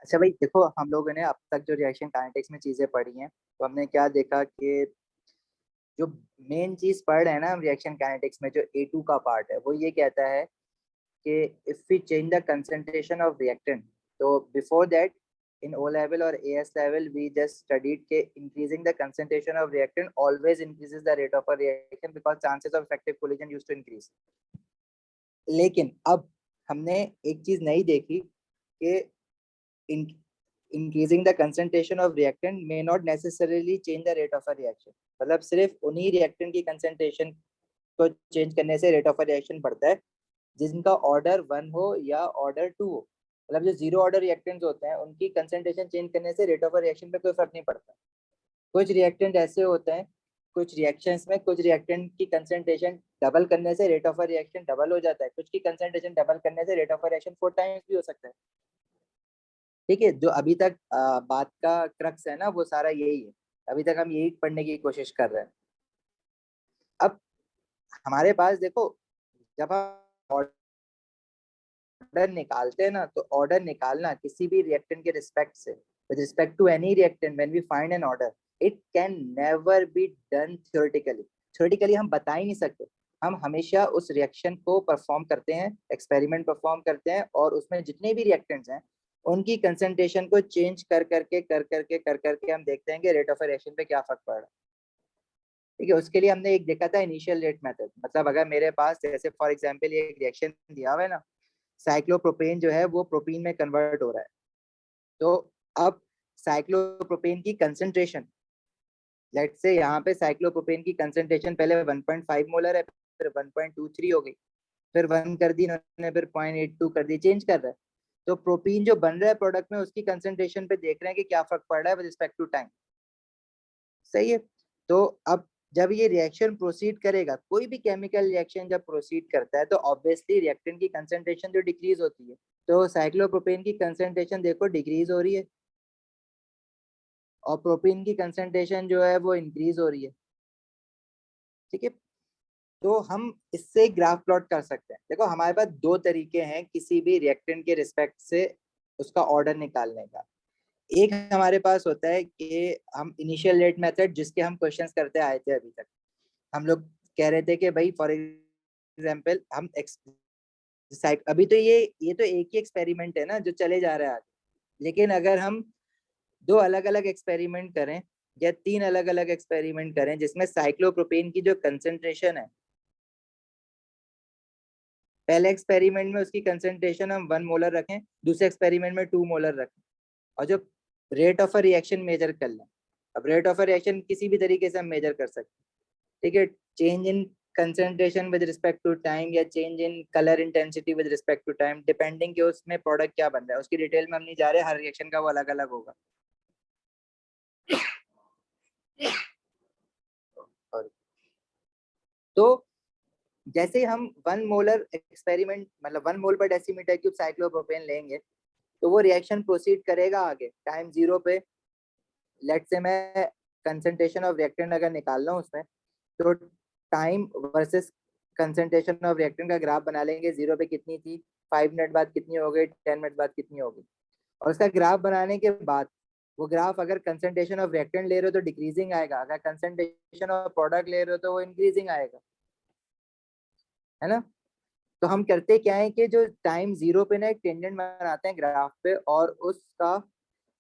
अच्छा भाई देखो, हम लोगों ने अब तक जो रिएक्शन काइनेटिक्स में चीजें पढ़ी हैं, तो हमने क्या देखा कि जो मेन चीज पढ़ रहे हैं ना हम रिएक्शन काइनेटिक्स में, जो A2 का पार्ट है वो ये कहता है कि if we change the concentration of reactant, तो before that in O level और AS level we just studied के increasing the concentration of reactant always increases the rate of a reaction because chances of effective collision used to increase. लेकिन अब हमने एक चीज नई देखी कि increasing the concentration of reactant may not necessarily change the rate of a reaction। मतलब सिर्फ उन्हीं रिएक्टेंट की कंसेंट्रेशन को चेंज करने से रेट ऑफ अ रिएक्शन बढ़ता है जिनका ऑर्डर 1 हो या ऑर्डर 2 हो। मतलब जो जीरो ऑर्डर रिएक्टेंट्स होते हैं उनकी कंसेंट्रेशन चेंज करने से रेट ऑफ अ रिएक्शन पे कोई फर्क नहीं पड़ता। कुछ रिएक्टेंट ऐसे होते हैं, कुछ रिएक्शंस में कुछ रिएक्टेंट की कंसेंट्रेशन डबल करने से rate of a reaction double हो जाता है, कुछ की कंसेंट्रेशन डबल करने से rate of a reaction 4 times भी हो सकता है। ठीक है, जो अभी तक बात का क्रक्स है ना वो सारा यही है। अभी तक हम यही पढ़ने की कोशिश कर रहे हैं। अब हमारे पास देखो, जब हम ऑर्डर निकालते हैं ना, तो ऑर्डर निकालना किसी भी रिएक्टेंट के रिस्पेक्ट से, with respect to any reactant, when we find an order, it can never be done theoretically. Theoretically हम बता ही नहीं सकते। हम हमेशा उस रिएक्शन को परफॉर्म करते हैं, एक्सपेरिमेंट परफॉर्म करते हैं, और उसमें जितने भी रिएक्टेंट्स हैं उनकी कंसंट्रेशन को चेंज कर करके हम देखते हैं कि रेट ऑफ रिएक्शन पे क्या फर्क पड़ रहा है। ठीक है, उसके लिए हमने एक देखा था इनिशियल रेट मेथड। मतलब अगर मेरे पास जैसे फॉर एग्जांपल ये एक रिएक्शन दिया हुआ है ना, साइक्लोप्रोपेन जो है वो प्रोपीन में कन्वर्ट हो रहा है। तो अब साइक्लोप्रोपेन की कंसंट्रेशन, लेट से यहाँ पे साइक्लोप्रोपेन की कंसंट्रेशन पहले 1.5 मोलर है, फिर 1.23 हो गई, फिर 1 कर दी इन्होंने, फिर 0.82 कर दी, चेंज कर रहा है। तो प्रोपीन जो बन रहा है प्रोडक्ट में उसकी कंसंट्रेशन पे देख रहे हैं कि क्या फर्क पड़ रहा है विद रिस्पेक्ट टू टाइम। सही है। तो अब जब ये रिएक्शन प्रोसीड करेगा, कोई भी केमिकल रिएक्शन जब प्रोसीड करता है, तो ऑब्वियसली रिएक्टेंट की कंसंट्रेशन जो डिक्रीज होती है, तो साइक्लोप्रोपेन की कंसंट्रेशन देखो डिक्रीज हो रही है, और प्रोपीन की कंसंट्रेशन जो है वो इंक्रीज हो रही है। ठीक है, तो हम इससे ग्राफ प्लॉट कर सकते हैं। देखो हमारे पास दो तरीके हैं किसी भी रिएक्टेंट के रिस्पेक्ट से उसका ऑर्डर निकालने का। एक हमारे पास होता है कि हम इनिशियल रेट मेथड, जिसके हम क्वेश्चंस करते आए थे अभी तक। हम लोग कह रहे थे कि भाई फॉर एग्जाम्पल हम अभी तो ये तो एक ही एक्सपेरिमेंट है ना जो चले जा रहा है आगे। लेकिन अगर हम दो अलग अलग एक्सपेरिमेंट करें या तीन अलग अलग एक्सपेरिमेंट करें जिसमें साइक्लोप्रोपेन की जो कंसेंट्रेशन है, पहले एक्सपेरिमेंट में उसकी कंसेंट्रेशन हम 1 मोलर रखें, दूसरे एक्सपेरिमेंट में 2 मोलर रखें, और जो rate of a reaction measure कर लें। अब रेट ऑफ अ रिएक्शन किसी भी तरीके से हम मेजर कर सकते हैं। ठीक है, change in concentration with respect to time या change in colour intensity with respect to time, depending कि उसमें प्रोडक्ट क्या बन रहा है। उसकी डिटेल में हम नहीं जा रहे, हर रिएक्शन का वो अलग अलग होगा। तो जैसे हम 1 मोलर एक्सपेरिमेंट, मतलब 1 मोल पर डेसीमीटर क्यूब साइक्लोप्रोपेन लेंगे, तो वो रिएक्शन प्रोसीड करेगा आगे टाइम जीरो पे। लेट से मैं कंसंट्रेशन ऑफ रिएक्टेंट अगर निकाल रहा हूँ उसमें, तो time versus concentration of reactant का ग्राफ बना लेंगे। जीरो पे कितनी थी, 5 मिनट बाद कितनी हो गई, 10 मिनट बाद कितनी हो गई। और उसका ग्राफ बनाने के बाद वो ग्राफ अगर कंसंट्रेशन ऑफ रिएक्टेंट ले रहे हो तो डिक्रीजिंग आएगा, अगर कंसंट्रेशन ऑफ प्रोडक्ट ले रहे हो तो वो इंक्रीजिंग आएगा, है ना। तो हम करते क्या है कि जो टाइम जीरो पे ना एक टेंजेंट बनाते हैं ग्राफ पे, और उसका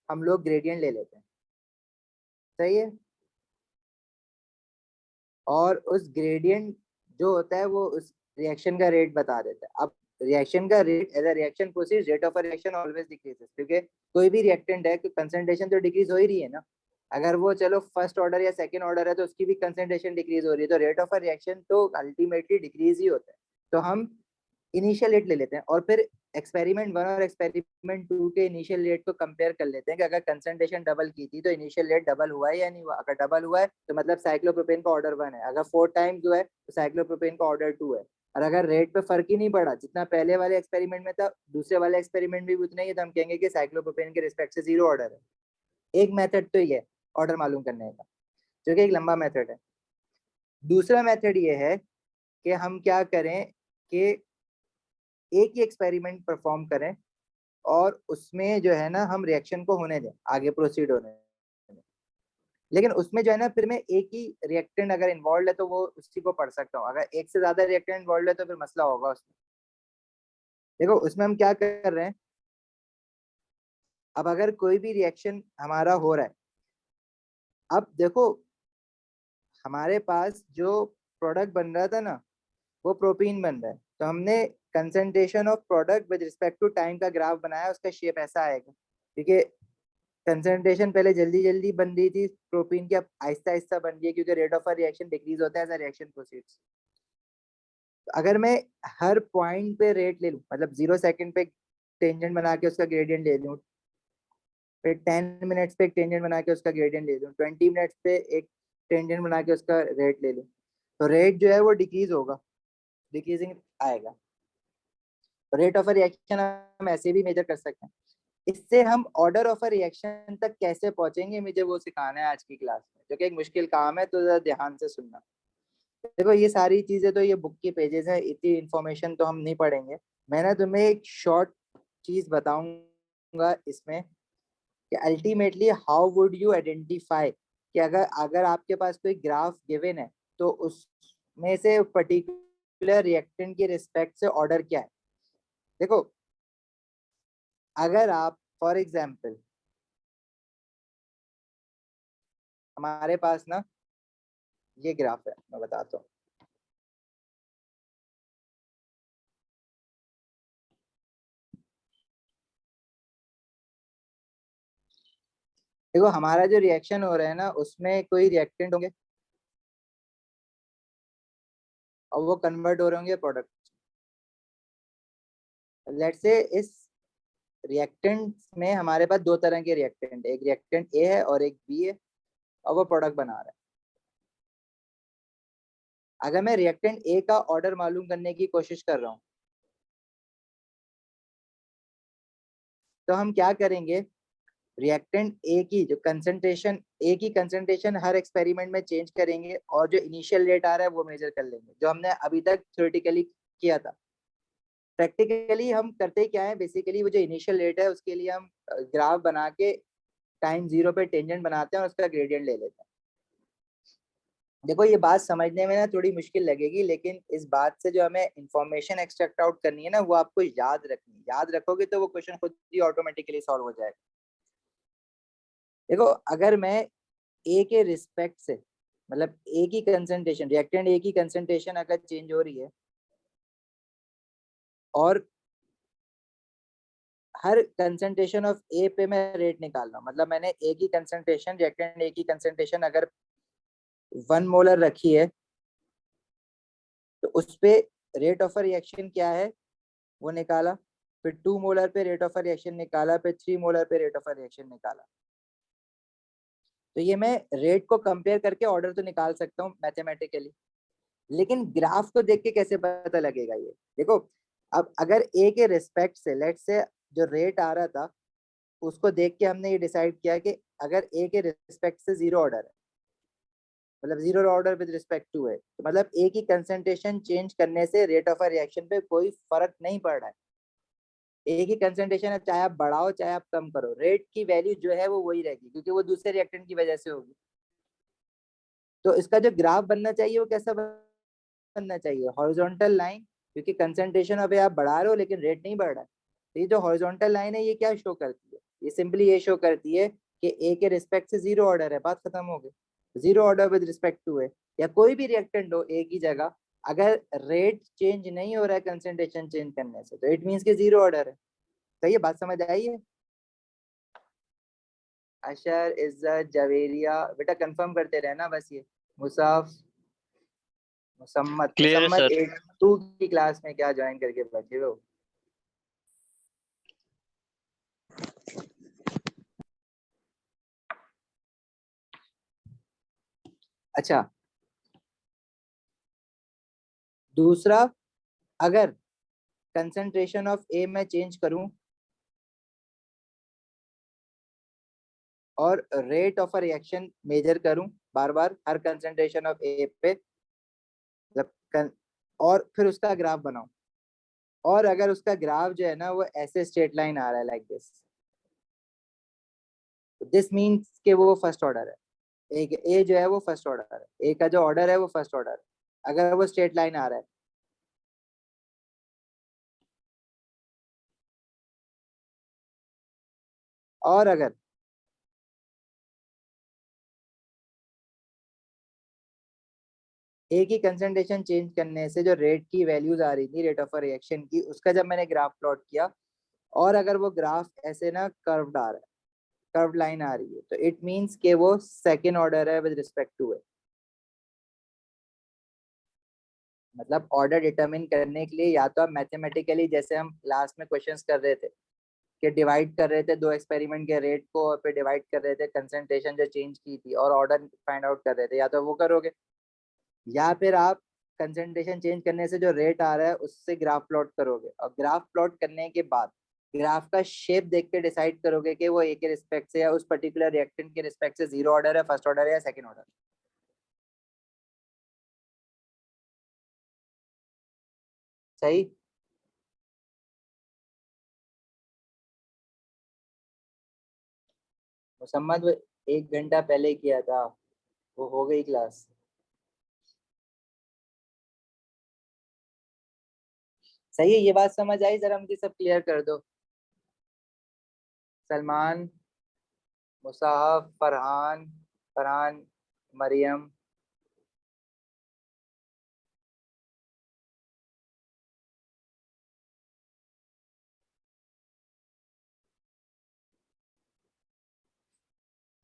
हम लोग ग्रेडियंट ले लेते हैं। सही है, और उस ग्रेडियंट जो होता है वो उस रिएक्शन का रेट बता देता है। अब रिएक्शन का rate, as a reaction proceed, rate of a reaction always decreases, क्योंकि कोई भी रिएक्टेंट है तो कंसंट्रेशन तो डिक्रीज हो ही रही है ना। अगर वो चलो फर्स्ट ऑर्डर या सेकंड ऑर्डर है तो उसकी भी कंसंट्रेशन डिक्रीज हो रही है, तो रेट ऑफ अ रिएक्शन तो अल्टीमेटली डिक्रीज ही होता है। तो हम इनिशियल रेट ले लेते हैं, और फिर एक्सपेरिमेंट 1 और एक्सपेरिमेंट 2 के इनिशियल रेट को कंपेयर कर लेते हैं कि अगर कंसंट्रेशन डबल की थी तो इनिशियल रेट डबल हुआ है या नहीं हुआ। अगर डबल हुआ है तो मतलब साइक्लोप्रोपेन का ऑर्डर 1 है, अगर 4 टाइम्स हुआ है तो साइक्लोप्रोपेन का ऑर्डर 2 है। और अगर रेट पे फर्क ही नहीं पड़ा, जितना पहले वाले एक्सपेरिमेंट में था दूसरे वाले एक्सपेरिमेंट भी उतना ही है, तो हम कहेंगे कि साइक्लोप्रोपेन के रिस्पेक्ट से जीरो ऑर्डर है। एक मेथड तो ये ऑर्डर मालूम करने का, जो कि एक लंबा मेथड है। दूसरा मेथड ये है कि हम क्या करें कि एक ही एक्सपेरिमेंट परफॉर्म करें, और उसमें जो है ना हम रिएक्शन को होने दें, आगे प्रोसीड होने दें। लेकिन उसमें जो है ना फिर मैं एक ही रिएक्टेंट अगर इन्वॉल्व है तो वो उसी को पढ़ सकता हूँ, अगर एक से ज्यादा रिएक्टेंट इन्वॉल्व है तो फिर मसला होगा उसमें। देखो उसमें हम क्या कर रहे हैं, अब अगर कोई भी रिएक्शन हमारा हो रहा है, अब देखो हमारे पास जो प्रोडक्ट बन रहा था ना वो प्रोपीन बन रहा है, तो हमने concentration of product with respect to time का ग्राफ बनाया, उसका शेप ऐसा आएगा, क्योंकि कंसंट्रेशन पहले जल्दी जल्दी बन रही थी प्रोपीन की, अब आहिस्ता आहिस्ता बन रही है क्योंकि रेट ऑफ रिएक्शन डिक्रीज होता है एज रिएक्शन प्रोसीड्स। तो अगर मैं हर पॉइंट पे रेट ले लूं, मतलब 0 सेकंड पे टेंजेंट बना के उसका ग्रेडियंट ले लूं, फिर 10 मिनट्स पे एक टेंजेंट बना के उसका ग्रेडियंट ले लूं, 20 मिनट्स पे एक टेंजेंट बना के उसका रेट ले लूं, तो रेट जो है वो डिक्रीज होगा, डिक्रीजिंग आएगा। रेट ऑफ रिएक्शन हम ऐसे भी मेजर कर सकते हैं। इससे हम ऑर्डर ऑफ रिएक्शन तक कैसे पहुंचेंगे, मुझे वो सिखाना है आज की क्लास में, जो कि एक मुश्किल काम है, तो जरा ध्यान से सुनना। देखो ये सारी चीजें तो ये बुक के पेजेस हैं, इतनी इंफॉर्मेशन तो हम नहीं पढ़ेंगे। मैं ना तुम्हें एक शॉर्ट चीज बताऊंगा इसमें कि ultimately how would you identify कि अगर अगर आपके पास कोई ग्राफ गिवन है तो उसमें से पर्टिकुलर रिएक्टेंट के रिस्पेक्ट से ऑर्डर क्या है। देखो अगर आप फॉर एग्जाम्पल, हमारे पास ना ये ग्राफ है, मैं बताता हूँ। देखो हमारा जो रिएक्शन हो रहा है ना उसमें कोई रिएक्टेंट होंगे और वो कन्वर्ट हो रहे होंगे प्रोडक्ट। लेट्स से इस रिएक्टेंट में हमारे पास दो तरह के रिएक्टेंट, एक रिएक्टेंट ए है और एक बी है, और वो प्रोडक्ट बना रहा है। अगर मैं रिएक्टेंट ए का ऑर्डर मालूम करने की कोशिश कर रहा हूँ तो हम क्या करेंगे, रिएक्टेंट ए की जो कंसंट्रेशन, ए की कंसंट्रेशन हर एक्सपेरिमेंट में चेंज करेंगे और जो इनिशियल रेट आ रहा है वो मेजर कर लेंगे, जो हमने अभी तक थ्योरेटिकली किया था। प्रैक्टिकली हम करते क्या है, बेसिकली वो जो इनिशियल रेट है उसके लिए हम ग्राफ बना के टाइम 0 पे टेंजेंट बनाते हैं और उसका ग्रेडियंट ले लेते हैं। देखो ये बात समझने में ना थोड़ी मुश्किल लगेगी, लेकिन इस बात से जो हमें इंफॉर्मेशन एक्सट्रैक्ट आउट करनी है ना वो आपको याद रखनी है, याद रखोगे तो वो क्वेश्चन खुद ही ऑटोमेटिकली सॉल्व हो जाएगा। देखो अगर मैं ए के रिस्पेक्ट से, मतलब ए की कंसंट्रेशन, रिएक्टेंट ए की कंसंट्रेशन अगर चेंज हो रही है और हर कंसंट्रेशन ऑफ ए पे मैं रेट निकाल रहा हूँ, मतलब मैंने ए की कंसंट्रेशन, रिएक्टेंट ए की कंसंट्रेशन अगर 1 मोलर रखी है तो उस पे रेट ऑफ रिएक्शन क्या है वो निकाला, फिर 2 मोलर पे रेट ऑफ रिएक्शन निकाला, फिर 3 मोलर पे रेट ऑफ रिएक्शन निकाला। तो ये मैं रेट को कंपेयर करके ऑर्डर तो निकाल सकता हूँ मैथमेटिकली, लेकिन ग्राफ को देख के कैसे पता लगेगा ये। देखो अब अगर ए के रिस्पेक्ट से लेट्स से जो रेट आ रहा था उसको देख के हमने ये डिसाइड किया कि अगर ए के रिस्पेक्ट से 0 ऑर्डर है, मतलब 0 ऑर्डर विद रिस्पेक्ट टू है, तो मतलब ए की कंसंट्रेशन चेंज करने से रेट ऑफ रिएक्शन पे कोई फर्क नहीं पड़ रहा है। ए की कंसंट्रेशन है चाहे आप बढ़ाओ चाहे आप कम करो, रेट की वैल्यू जो है वो वही रहेगी क्योंकि वो दूसरे रिएक्टेंट की वजह से होगी। तो इसका जो ग्राफ बनना चाहिए वो कैसा बनना चाहिए, हॉरिजॉन्टल लाइन, क्योंकि कंसंट्रेशन अभी आप बढ़ा रहे हो लेकिन रेट नहीं बढ़ रहा है। तो ये जो हॉरिजॉन्टल लाइन है ये क्या शो करती है, ये सिंपली ये शो करती है कि ए के रिस्पेक्ट से 0 ऑर्डर है, बात खत्म हो गई। 0 ऑर्डर विद रिस्पेक्ट टू है, या कोई भी रिएक्टेंट हो ए की जगह, अगर रेट चेंज नहीं हो रहा है कंसंट्रेशन चेंज करने से तो इट मीन्स कि 0 ऑर्डर है। तो ये बात समझ आई है। अशर, इज्जत, जवेरिया, बेटा कंफर्म करते रहना बस ये। मुसाफ, मुसम्मत, क्लियर है मुसम्मत सर। 82 की क्लास में क्या ज्वाइन करके बैठे हो। अच्छा दूसरा, अगर कंसंट्रेशन ऑफ ए में चेंज करूं और rate of a reaction measure करूं बार बार हर कंसंट्रेशन ऑफ ए पे, मतलब और फिर उसका ग्राफ बनाऊं, और अगर उसका ग्राफ जो है ना वो ऐसे स्ट्रेट लाइन आ रहा है लाइक दिस मीन्स कि वो फर्स्ट ऑर्डर है। एक ए जो है वो फर्स्ट ऑर्डर है, ए का जो ऑर्डर है वो फर्स्ट ऑर्डर है अगर वो स्ट्रेट लाइन आ रहा है। और अगर ए की कंसंट्रेशन चेंज करने से जो रेट की वैल्यूज आ रही थी रेट ऑफ रिएक्शन की, उसका जब मैंने ग्राफ प्लॉट किया और अगर वो ग्राफ ऐसे ना कर्व्ड आ रहा है, कर्व लाइन आ रही है, तो इट मींस कि वो सेकेंड ऑर्डर है विद रिस्पेक्ट टू ए। मतलब ऑर्डर डिटरमिन करने के लिए या तो आप मैथमेटिकली, जैसे हम लास्ट में क्वेश्चंस कर रहे थे कि डिवाइड कर रहे थे दो एक्सपेरिमेंट के रेट को और फिर डिवाइड कर रहे थे कंसंट्रेशन जो चेंज की थी और ऑर्डर फाइंड आउट कर रहे थे, या तो वो करोगे या फिर आप कंसंट्रेशन चेंज करने से जो रेट आ रहा है उससे ग्राफ प्लॉट करोगे और ग्राफ प्लॉट करने के बाद ग्राफ का शेप देख के डिसाइड करोगे कि वो ए के रिस्पेक्ट से या उस पर्टिकुलर रिएक्टेंट के रिस्पेक्ट से जीरो ऑर्डर है, फर्स्ट ऑर्डर है या सेकंड ऑर्डर। सही। मुसम्मद वो 1 घंटा पहले किया था, वो हो गई क्लास। सही है, ये बात समझ आई, जरा मुझे सब क्लियर कर दो। सलमान, मुसाहफ, फरहान, फरहान, मरियम।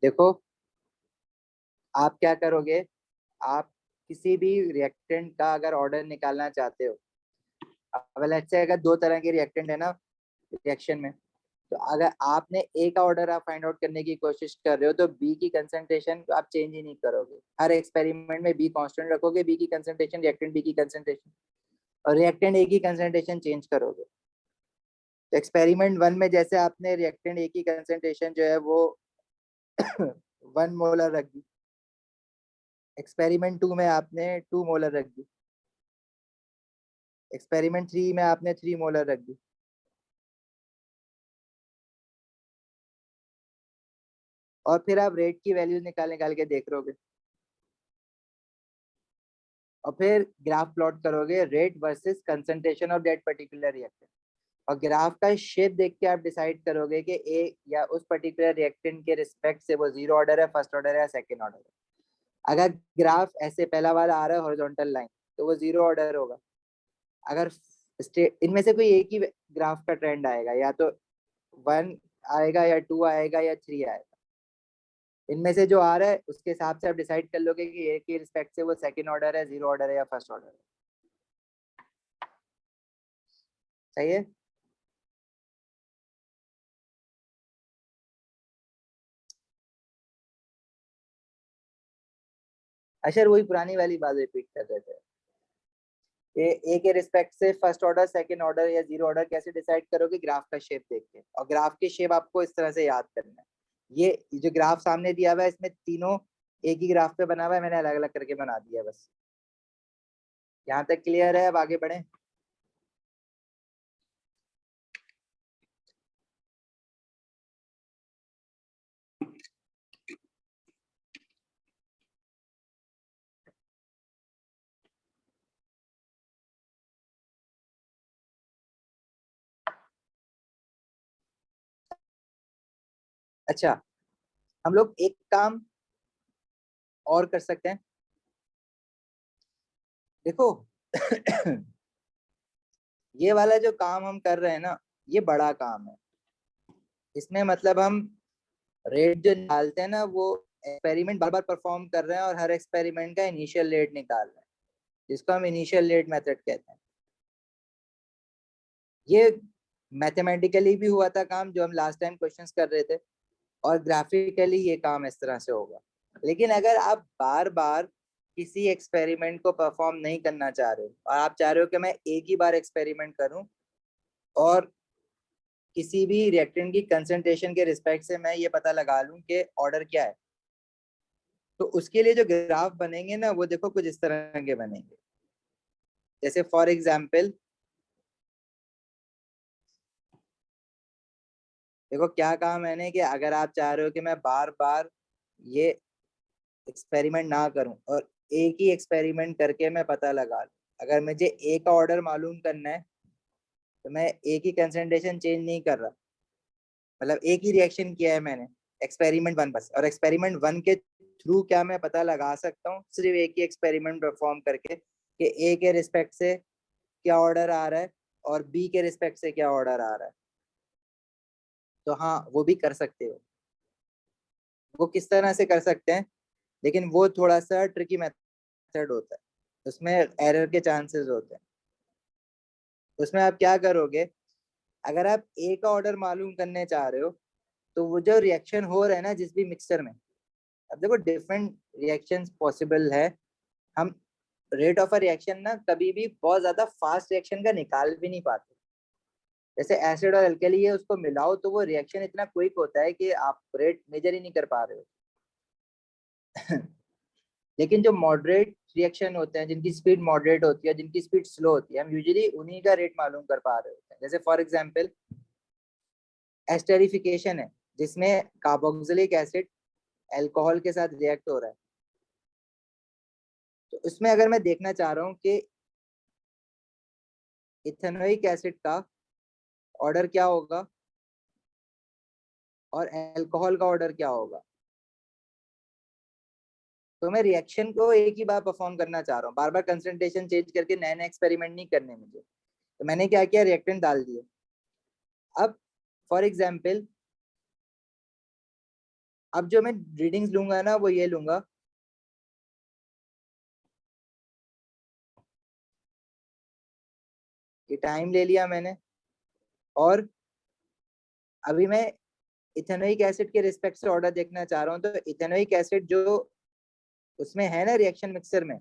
देखो आप क्या करोगे, आप किसी भी रिएक्टेंट का अगर ऑर्डर निकालना चाहते हो, अब लेट्स से अगर दो तरह के रिएक्टेंट है ना रिएक्शन में, तो अगर आपने ए का ऑर्डर आप फाइंड आउट करने की कोशिश कर रहे हो तो बी की कंसंट्रेशन आप चेंज ही नहीं करोगे, हर एक्सपेरिमेंट में बी कांस्टेंट रखोगे, बी की कंसंट्रेशन रिएक्टेंट बी की कंसंट्रेशन, और रिएक्टेंट ए की कंसंट्रेशन चेंज करोगे। तो एक्सपेरिमेंट 1 में जैसे आपने रिएक्टेंट ए की कंसंट्रेशन जो है वो 1 मोलर रख दी, एक्सपेरिमेंट 2 में आपने 2 मोलर रख दी, एक्सपेरिमेंट 3 में आपने 3 मोलर रख दी। और फिर आप रेट की वैल्यूज निकाल निकाल के देख लोगे और फिर ग्राफ प्लॉट करोगे rate versus concentration of that particular reactant, और ग्राफ का शेप देख के आप डिसाइड करोगे कि ए या उस पर्टिकुलर रिएक्टेंट के रिस्पेक्ट से वो जीरो ऑर्डर है, फर्स्ट ऑर्डर है या सेकंड ऑर्डर है। अगर ग्राफ ऐसे पहला वाला आ रहा है हॉरिजॉन्टल लाइन, तो वो जीरो ऑर्डर होगा। अगर इनमें से कोई एक ही ग्राफ का ट्रेंड आएगा, या तो 1 आएगा या 2 आएगा या 3 आएगा, इनमें से जो आ रहा है उसके हिसाब से आप डिसाइड कर लोगे कि ए के रिस्पेक्ट से वो सेकंड ऑर्डर है, जीरो ऑर्डर है या फर्स्ट ऑर्डर है। सही है। अच्छा वही पुरानी वाली बात रिपीट कर रहे थे, ए के रिस्पेक्ट से फर्स्ट ऑर्डर, सेकंड ऑर्डर या जीरो ऑर्डर कैसे डिसाइड करोगे, ग्राफ का शेप देख के, और ग्राफ की शेप आपको इस तरह से याद करना है। ये जो ग्राफ सामने दिया हुआ है इसमें तीनों एक ही ग्राफ पे बना हुआ है, मैंने अलग अलग करके बना दिया है बस। यहाँ तक क्लियर है, अब आगे बढ़े। अच्छा हम लोग एक काम और कर सकते हैं। देखो ये वाला जो काम हम कर रहे हैं ना, ये बड़ा काम है। इसमें मतलब हम रेट जो निकालते हैं ना वो एक्सपेरिमेंट बार बार परफॉर्म कर रहे हैं और हर एक्सपेरिमेंट का इनिशियल रेट निकाल रहे हैं, जिसको हम इनिशियल रेट मेथड कहते हैं। ये मैथमेटिकली भी हुआ था काम जो हम लास्ट टाइम क्वेश्चंस कर रहे थे, और ग्राफिकली ये काम इस तरह से होगा। लेकिन अगर आप बार बार किसी एक्सपेरिमेंट को परफॉर्म नहीं करना चाह रहे हो और आप चाह रहे हो कि मैं एक ही बार एक्सपेरिमेंट करूं और किसी भी रिएक्टेंट की कंसंट्रेशन के रिस्पेक्ट से मैं ये पता लगा लूं कि ऑर्डर क्या है, तो उसके लिए जो ग्राफ बनेंगे ना वो देखो कुछ इस तरह के बनेंगे। जैसे फॉर एग्जाम्पल देखो क्या कहा मैंने कि अगर आप चाह रहे हो कि मैं बार बार ये एक्सपेरिमेंट ना करूं और एक ही एक्सपेरिमेंट करके मैं पता लगा लूं, अगर मुझे ए का ऑर्डर मालूम करना है तो मैं एक ही कंसंट्रेशन चेंज नहीं कर रहा, मतलब एक ही रिएक्शन किया है मैंने, एक्सपेरिमेंट वन बस, और एक्सपेरिमेंट वन के थ्रू क्या मैं पता लगा सकता हूँ सिर्फ एक ही एक्सपेरिमेंट परफॉर्म करके कि ए के रिस्पेक्ट से क्या ऑर्डर आ रहा है और बी के रिस्पेक्ट से क्या ऑर्डर आ रहा है। तो हाँ वो भी कर सकते हो। वो किस तरह से कर सकते हैं, लेकिन वो थोड़ा सा ट्रिकी मेथड होता है, उसमें एरर के चांसेस होते हैं। उसमें आप क्या करोगे, अगर आप ए का ऑर्डर मालूम करने चाह रहे हो तो वो जो रिएक्शन हो रहा है ना जिस भी मिक्सचर में, अब देखो डिफरेंट रिएक्शंस पॉसिबल है। हम रेट ऑफ अ रिएक्शन ना कभी भी बहुत ज्यादा फास्ट रिएक्शन का निकाल भी नहीं पाते। जैसे एसिड और अल्कली है, उसको मिलाओ तो वो रिएक्शन इतना क्विक होता है कि आप रेट मेजर ही नहीं कर पा रहे हो। लेकिन जो मॉडरेट रिएक्शन होते हैं, जिनकी स्पीड मॉडरेट होती है, जिनकी स्पीड स्लो होती है, हम यूजुअली उन्हीं का रेट मालूम कर पा रहे होते हैं। जैसे फॉर एग्जांपल एस्टेरिफिकेशन है, जिसमें कार्बोक्सिलिक एसिड अल्कोहल के साथ रिएक्ट हो रहा है। तो इसमें अगर मैं देखना चाह रहा हूँ कि इथेनोइक एसिड का ऑर्डर क्या होगा और अल्कोहल का ऑर्डर क्या होगा, तो मैं रिएक्शन को एक ही बार परफॉर्म करना चाह रहा हूँ, बार बार कंसंट्रेशन चेंज करके नए नए एक्सपेरिमेंट नहीं करने मुझे। तो मैंने क्या किया, रिएक्टेंट डाल दिए। अब फॉर एग्जाम्पल अब जो मैं रीडिंग्स लूंगा ना वो ये लूंगा कि टाइम ले लिया मैंने, और अभी मैं इथेनोइक एसिड के रिस्पेक्ट से ऑर्डर देखना चाह रहा हूँ। तो इथेनोइक एसिड जो उसमें है ना रिएक्शन मिक्सर में,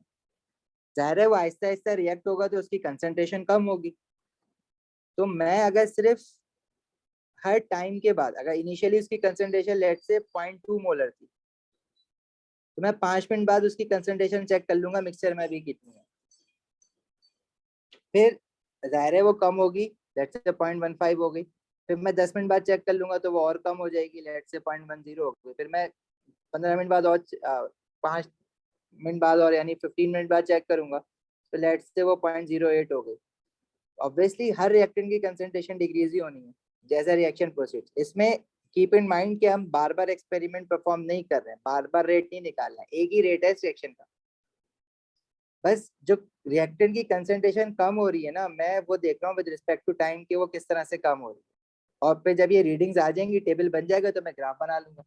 जाहिर है वो आहिस्ता आहिस्ता रिएक्ट होगा तो उसकी कंसंट्रेशन कम होगी। तो मैं अगर सिर्फ हर टाइम के बाद, अगर इनिशियली उसकी कंसंट्रेशन लेट से 0.2 मोलर थी, तो मैं 5 मिनट बाद उसकी कंसंट्रेशन चेक कर लूंगा मिक्सचर में अभी कितनी है। फिर जाहिर है वो कम होगी, लेट से 0.15 हो गई। फिर मैं 10 मिनट बाद चेक कर लूंगा तो वो और कम हो जाएगी, लेट से 0.10 हो गई। फिर मैं 15 मिनट बाद और 5 मिनट बाद और यानी 15 मिनट बाद चेक करूंगा तो लेट से वो 0.08 हो गई। ऑब्वियसली हर रिएक्टेंट की कंसंट्रेशन डिक्रीज ही होनी है जैसा रिएक्शन प्रोसीड। इसमें कीप इन माइंड कि हम बार बार एक्सपेरिमेंट परफॉर्म नहीं कर रहे हैं, बार बार रेट नहीं निकालना है, एक ही रेट है इस रिएक्शन का। बस जो रिएक्टेंट की कंसंट्रेशन कम हो रही है ना, मैं वो देख रहा हूँ विद रिस्पेक्ट टू टाइम कि वो किस तरह से कम हो रही है। और फिर जब ये रीडिंग्स आ जाएंगी, टेबल बन जाएगा, तो मैं ग्राफ बना लूंगा।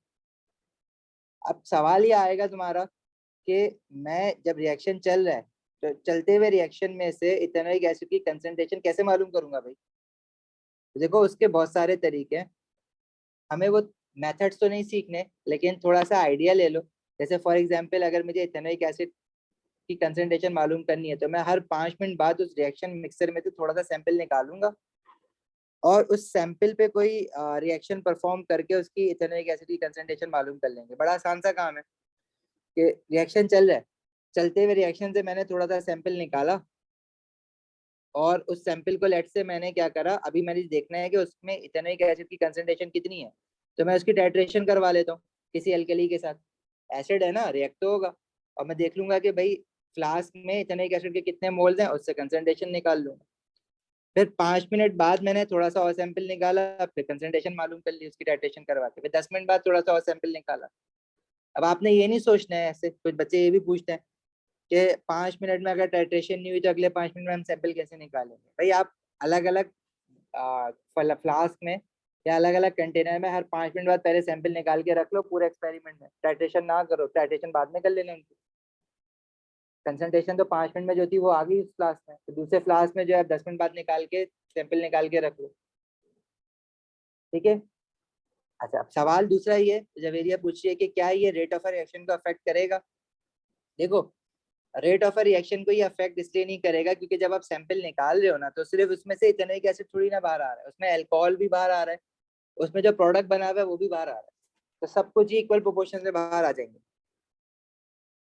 अब सवाल ये आएगा तुम्हारा कि मैं जब रिएक्शन चल रहा है तो चलते हुए रिएक्शन में से इथेनोइक एसिड की कंसंट्रेशन कैसे मालूम करूंगा भाई। तो देखो उसके बहुत सारे तरीके हैं, हमें वो मेथड्स तो नहीं सीखने, लेकिन थोड़ा सा आइडिया ले लो। जैसे फॉर एग्जांपल अगर मुझे इथेनोइक एसिड की कंसंट्रेशन मालूम करनी है तो मैं हर 5 मिनट बाद उस रिएक्शन मिक्सर में से थोड़ा सा सैंपल निकालूंगा और उस सैंपल पे कोई रिएक्शन परफॉर्म करके उसकी इथेनोइक एसिड की कंसंट्रेशन मालूम कर लेंगे। बड़ा आसान सा काम है कि रिएक्शन चल रहा है, चलते हुए रिएक्शन से मैंने थोड़ा सा सैंपल निकाला और उस सैंपल को लेट से मैंने क्या करा, अभी मैंने देखना है कि उसमें इथेनोइक एसिड की कंसंट्रेशन कितनी है, तो मैं उसकी टाइट्रेशन करवा लेता हूँ किसी अल्कली के साथ। एसिड है ना, रिएक्ट तो होगा, और मैं देख लूंगा कि भाई फ्लास्क में इथेनोइक एसिड के कितने मोल्स हैं, उससे कंसंट्रेशन निकाल लूंगा। फिर 5 मिनट बाद मैंने थोड़ा सा और सैंपल निकाला, फिर कंसंट्रेशन मालूम कर ली उसकी टाइट्रेशन करवा के, फिर 10 मिनट बाद थोड़ा सा और सैंपल निकाला। अब आपने ये नहीं सोचना है, ऐसे कुछ बच्चे ये भी पूछते हैं कि 5 मिनट में अगर टाइट्रेशन नहीं हुई तो अगले 5 मिनट में हम सैंपल कैसे निकालेंगे। भाई आप अलग अलग फ्लास्क में या अलग अलग कंटेनर में हर 5 मिनट बाद पहले सैंपल निकाल के रख लो, पूरे एक्सपेरिमेंट में टाइट्रेशन ना करो, टाइट्रेशन बाद में कर लेना उनकी। कंसंट्रेशन तो 5 मिनट में जो थी वो आ गई उस फ्लास्क में, तो दूसरे फ्लास्क में जो है 10 मिनट बाद निकाल के सैंपल निकाल के रख लो। ठीक है। अच्छा अब सवाल दूसरा ये है, जवेरिया पूछ रही है कि क्या ये रेट ऑफ रिएक्शन को अफेक्ट करेगा। देखो रेट ऑफ रिएक्शन को ये अफेक्ट इसलिए नहीं करेगा क्योंकि जब आप सैंपल निकाल रहे हो ना, तो सिर्फ उसमें से इथेनोइक एसिड थोड़ी ना बाहर आ रहा है, उसमें अल्कोहल भी बाहर आ रहा है, उसमें जो प्रोडक्ट बना हुआ है वो भी बाहर आ रहा है। तो सब कुछ ही इक्वल प्रोपोर्शन में बाहर आ जाएंगे,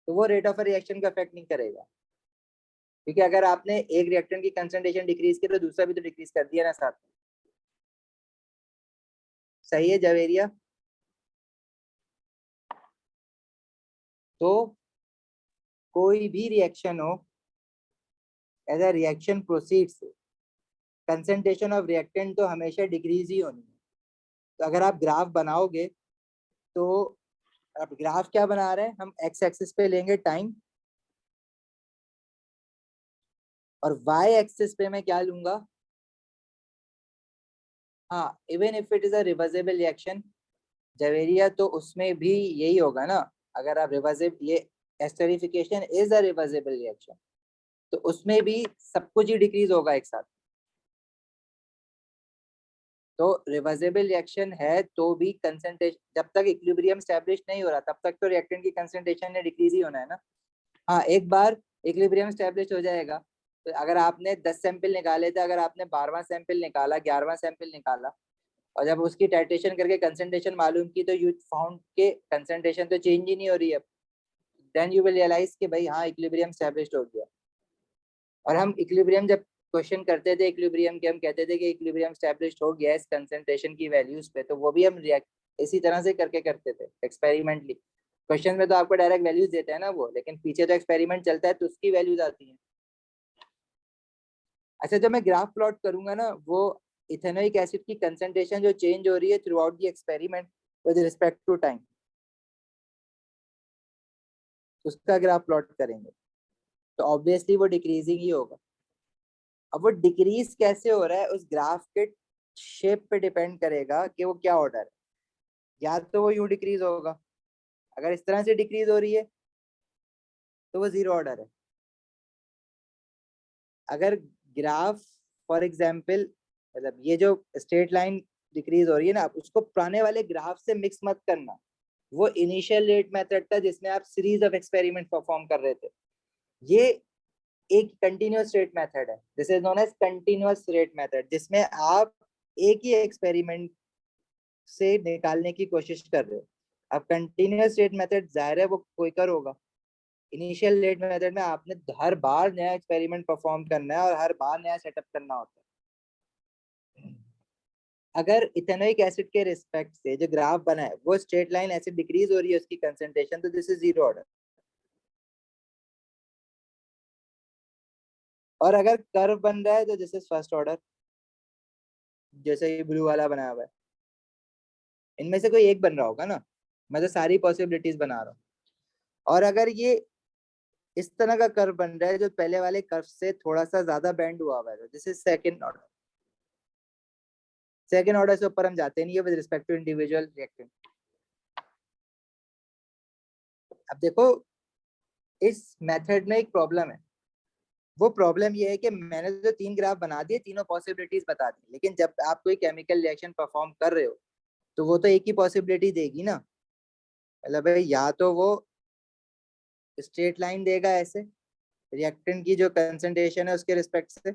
तो वो रेट ऑफ रिएक्शन को अफेक्ट नहीं करेगा। क्योंकि अगर आपने एक रिएक्टेंट की कंसंट्रेशन डिक्रीज की तो दूसरा भी तो डिक्रीज कर दिया ना साथ में। सही है जवेरिया? तो कोई भी रिएक्शन हो, as a reaction proceeds, concentration of reactant तो हमेशा डिक्रीज ही होनी है। तो अगर आप ग्राफ बनाओगे तो, अब ग्राफ क्या बना रहे हैं हम, एक्स एक्सिस पे लेंगे टाइम, और वाई एक्सिस पे मैं क्या लूंगा, हाँ, even if it is a reversible reaction Javeria, तो उसमें भी यही होगा ना। अगर आप रिवर्सेबल, ये esterification is a reversible reaction, तो उसमें भी सब कुछ ही डिक्रीज होगा एक साथ। तो रिवर्सेबल रिएक्शन है तो भी कंसंट्रेशन, जब तक इक्विलिब्रियम स्टैब्लिश नहीं हो रहा तब तक तो रिएक्टेंट की कंसंट्रेशन ने डिक्रीज ही होना है ना। हाँ, एक बार इक्विलिब्रियम स्टैब्लिश हो जाएगा, तो अगर आपने 10 सैंपल निकाले थे, अगर आपने 12वां सैंपल निकाला, 11वां सैंपल निकाला, और जब उसकी टाइट्रेशन करके कंसंट्रेशन मालूम की, तो यू फाउंड के कंसंट्रेशन तो चेंज ही नहीं हो रही है, देन यू विल रियलाइज कि भाई हाँ इक्विलिब्रियम स्टैब्लिश्ड हो गया। और हम इक्विलिब्रियम जब क्वेश्चन करते थे इक्विलिब्रियम के, हम कहते थे कि इक्विलिब्रियम स्टैब्लिश्ड हो गया इस कंसंट्रेशन की वैल्यूज पे, तो वो भी हम रिएक्ट इसी तरह से करके करते थे एक्सपेरिमेंटली। क्वेश्चन में तो आपको डायरेक्ट वैल्यूज देते हैं ना वो, लेकिन पीछे तो एक्सपेरिमेंट चलता है तो उसकी वैल्यूज आती हैं। अच्छा, जब मैं ग्राफ प्लॉट करूंगा ना, वो इथेनोइक एसिड की कंसंट्रेशन जो चेंज हो रही है throughout the experiment with respect to time, उसका ग्राफ प्लॉट करेंगे, तो ऑब्वियसली वो डिक्रीजिंग ही होगा। अब वो डिक्रीज कैसे हो रहा है उस ग्राफ के शेप पे डिपेंड करेगा कि वो क्या ऑर्डर है। या तो वो यूं डिक्रीज होगा, अगर इस तरह से डिक्रीज हो रही है तो वो जीरो ऑर्डर है। अगर ग्राफ फॉर एग्जाम्पल, मतलब ये जो स्ट्रेट लाइन डिक्रीज हो रही है ना, आप उसको पुराने वाले ग्राफ से मिक्स मत करना। वो इनिशियल रेट मेथड था जिसमें आप सीरीज ऑफ एक्सपेरिमेंट परफॉर्म कर रहे थे। ये एक कंटिन्यूअस रेट मेथड है, this is known as continuous rate method, जिसमें आप एक ही एक्सपेरिमेंट से निकालने की कोशिश कर रहे हो। अब कंटिन्यूअस रेट मेथड जाहिर है वो क्विकर होगा। इनिशियल रेट मेथड में आपने हर बार नया एक्सपेरिमेंट परफॉर्म करना है और हर बार नया सेटअप करना होता है। अगर इथेनोइक एसिड के रिस्पेक्ट से जो ग्राफ बना है वो स्ट्रेट लाइन एसिड डिक्रीज हो रही है उसकी कंसंट्रेशन, तो दिस इज जीरो ऑर्डर। और अगर कर्व बन रहा है तो दिस इज फर्स्ट ऑर्डर, जैसे ये ब्लू वाला बनाया हुआ है। इनमें से कोई एक बन रहा होगा ना, मैं तो सारी पॉसिबिलिटीज बना रहा हूँ। और अगर ये इस तरह का कर्व बन रहा है जो पहले वाले कर्व से थोड़ा सा ज्यादा बेंड हुआ हुआ है, this is second order. Second order से ऊपर हम जाते नहीं है with respect to individual reactant. अब देखो, इस मेथड में एक प्रॉब्लम है। वो प्रॉब्लम ये है कि मैंने जो 3 ग्राफ बना दिए, तीनों पॉसिबिलिटीज बता दी, लेकिन जब आप कोई केमिकल रिएक्शन परफॉर्म कर रहे हो तो वो तो एक ही पॉसिबिलिटी देगी ना। मतलब भाई या तो वो स्ट्रेट लाइन देगा ऐसे, रिएक्टेंट की जो कंसंट्रेशन है उसके रिस्पेक्ट से,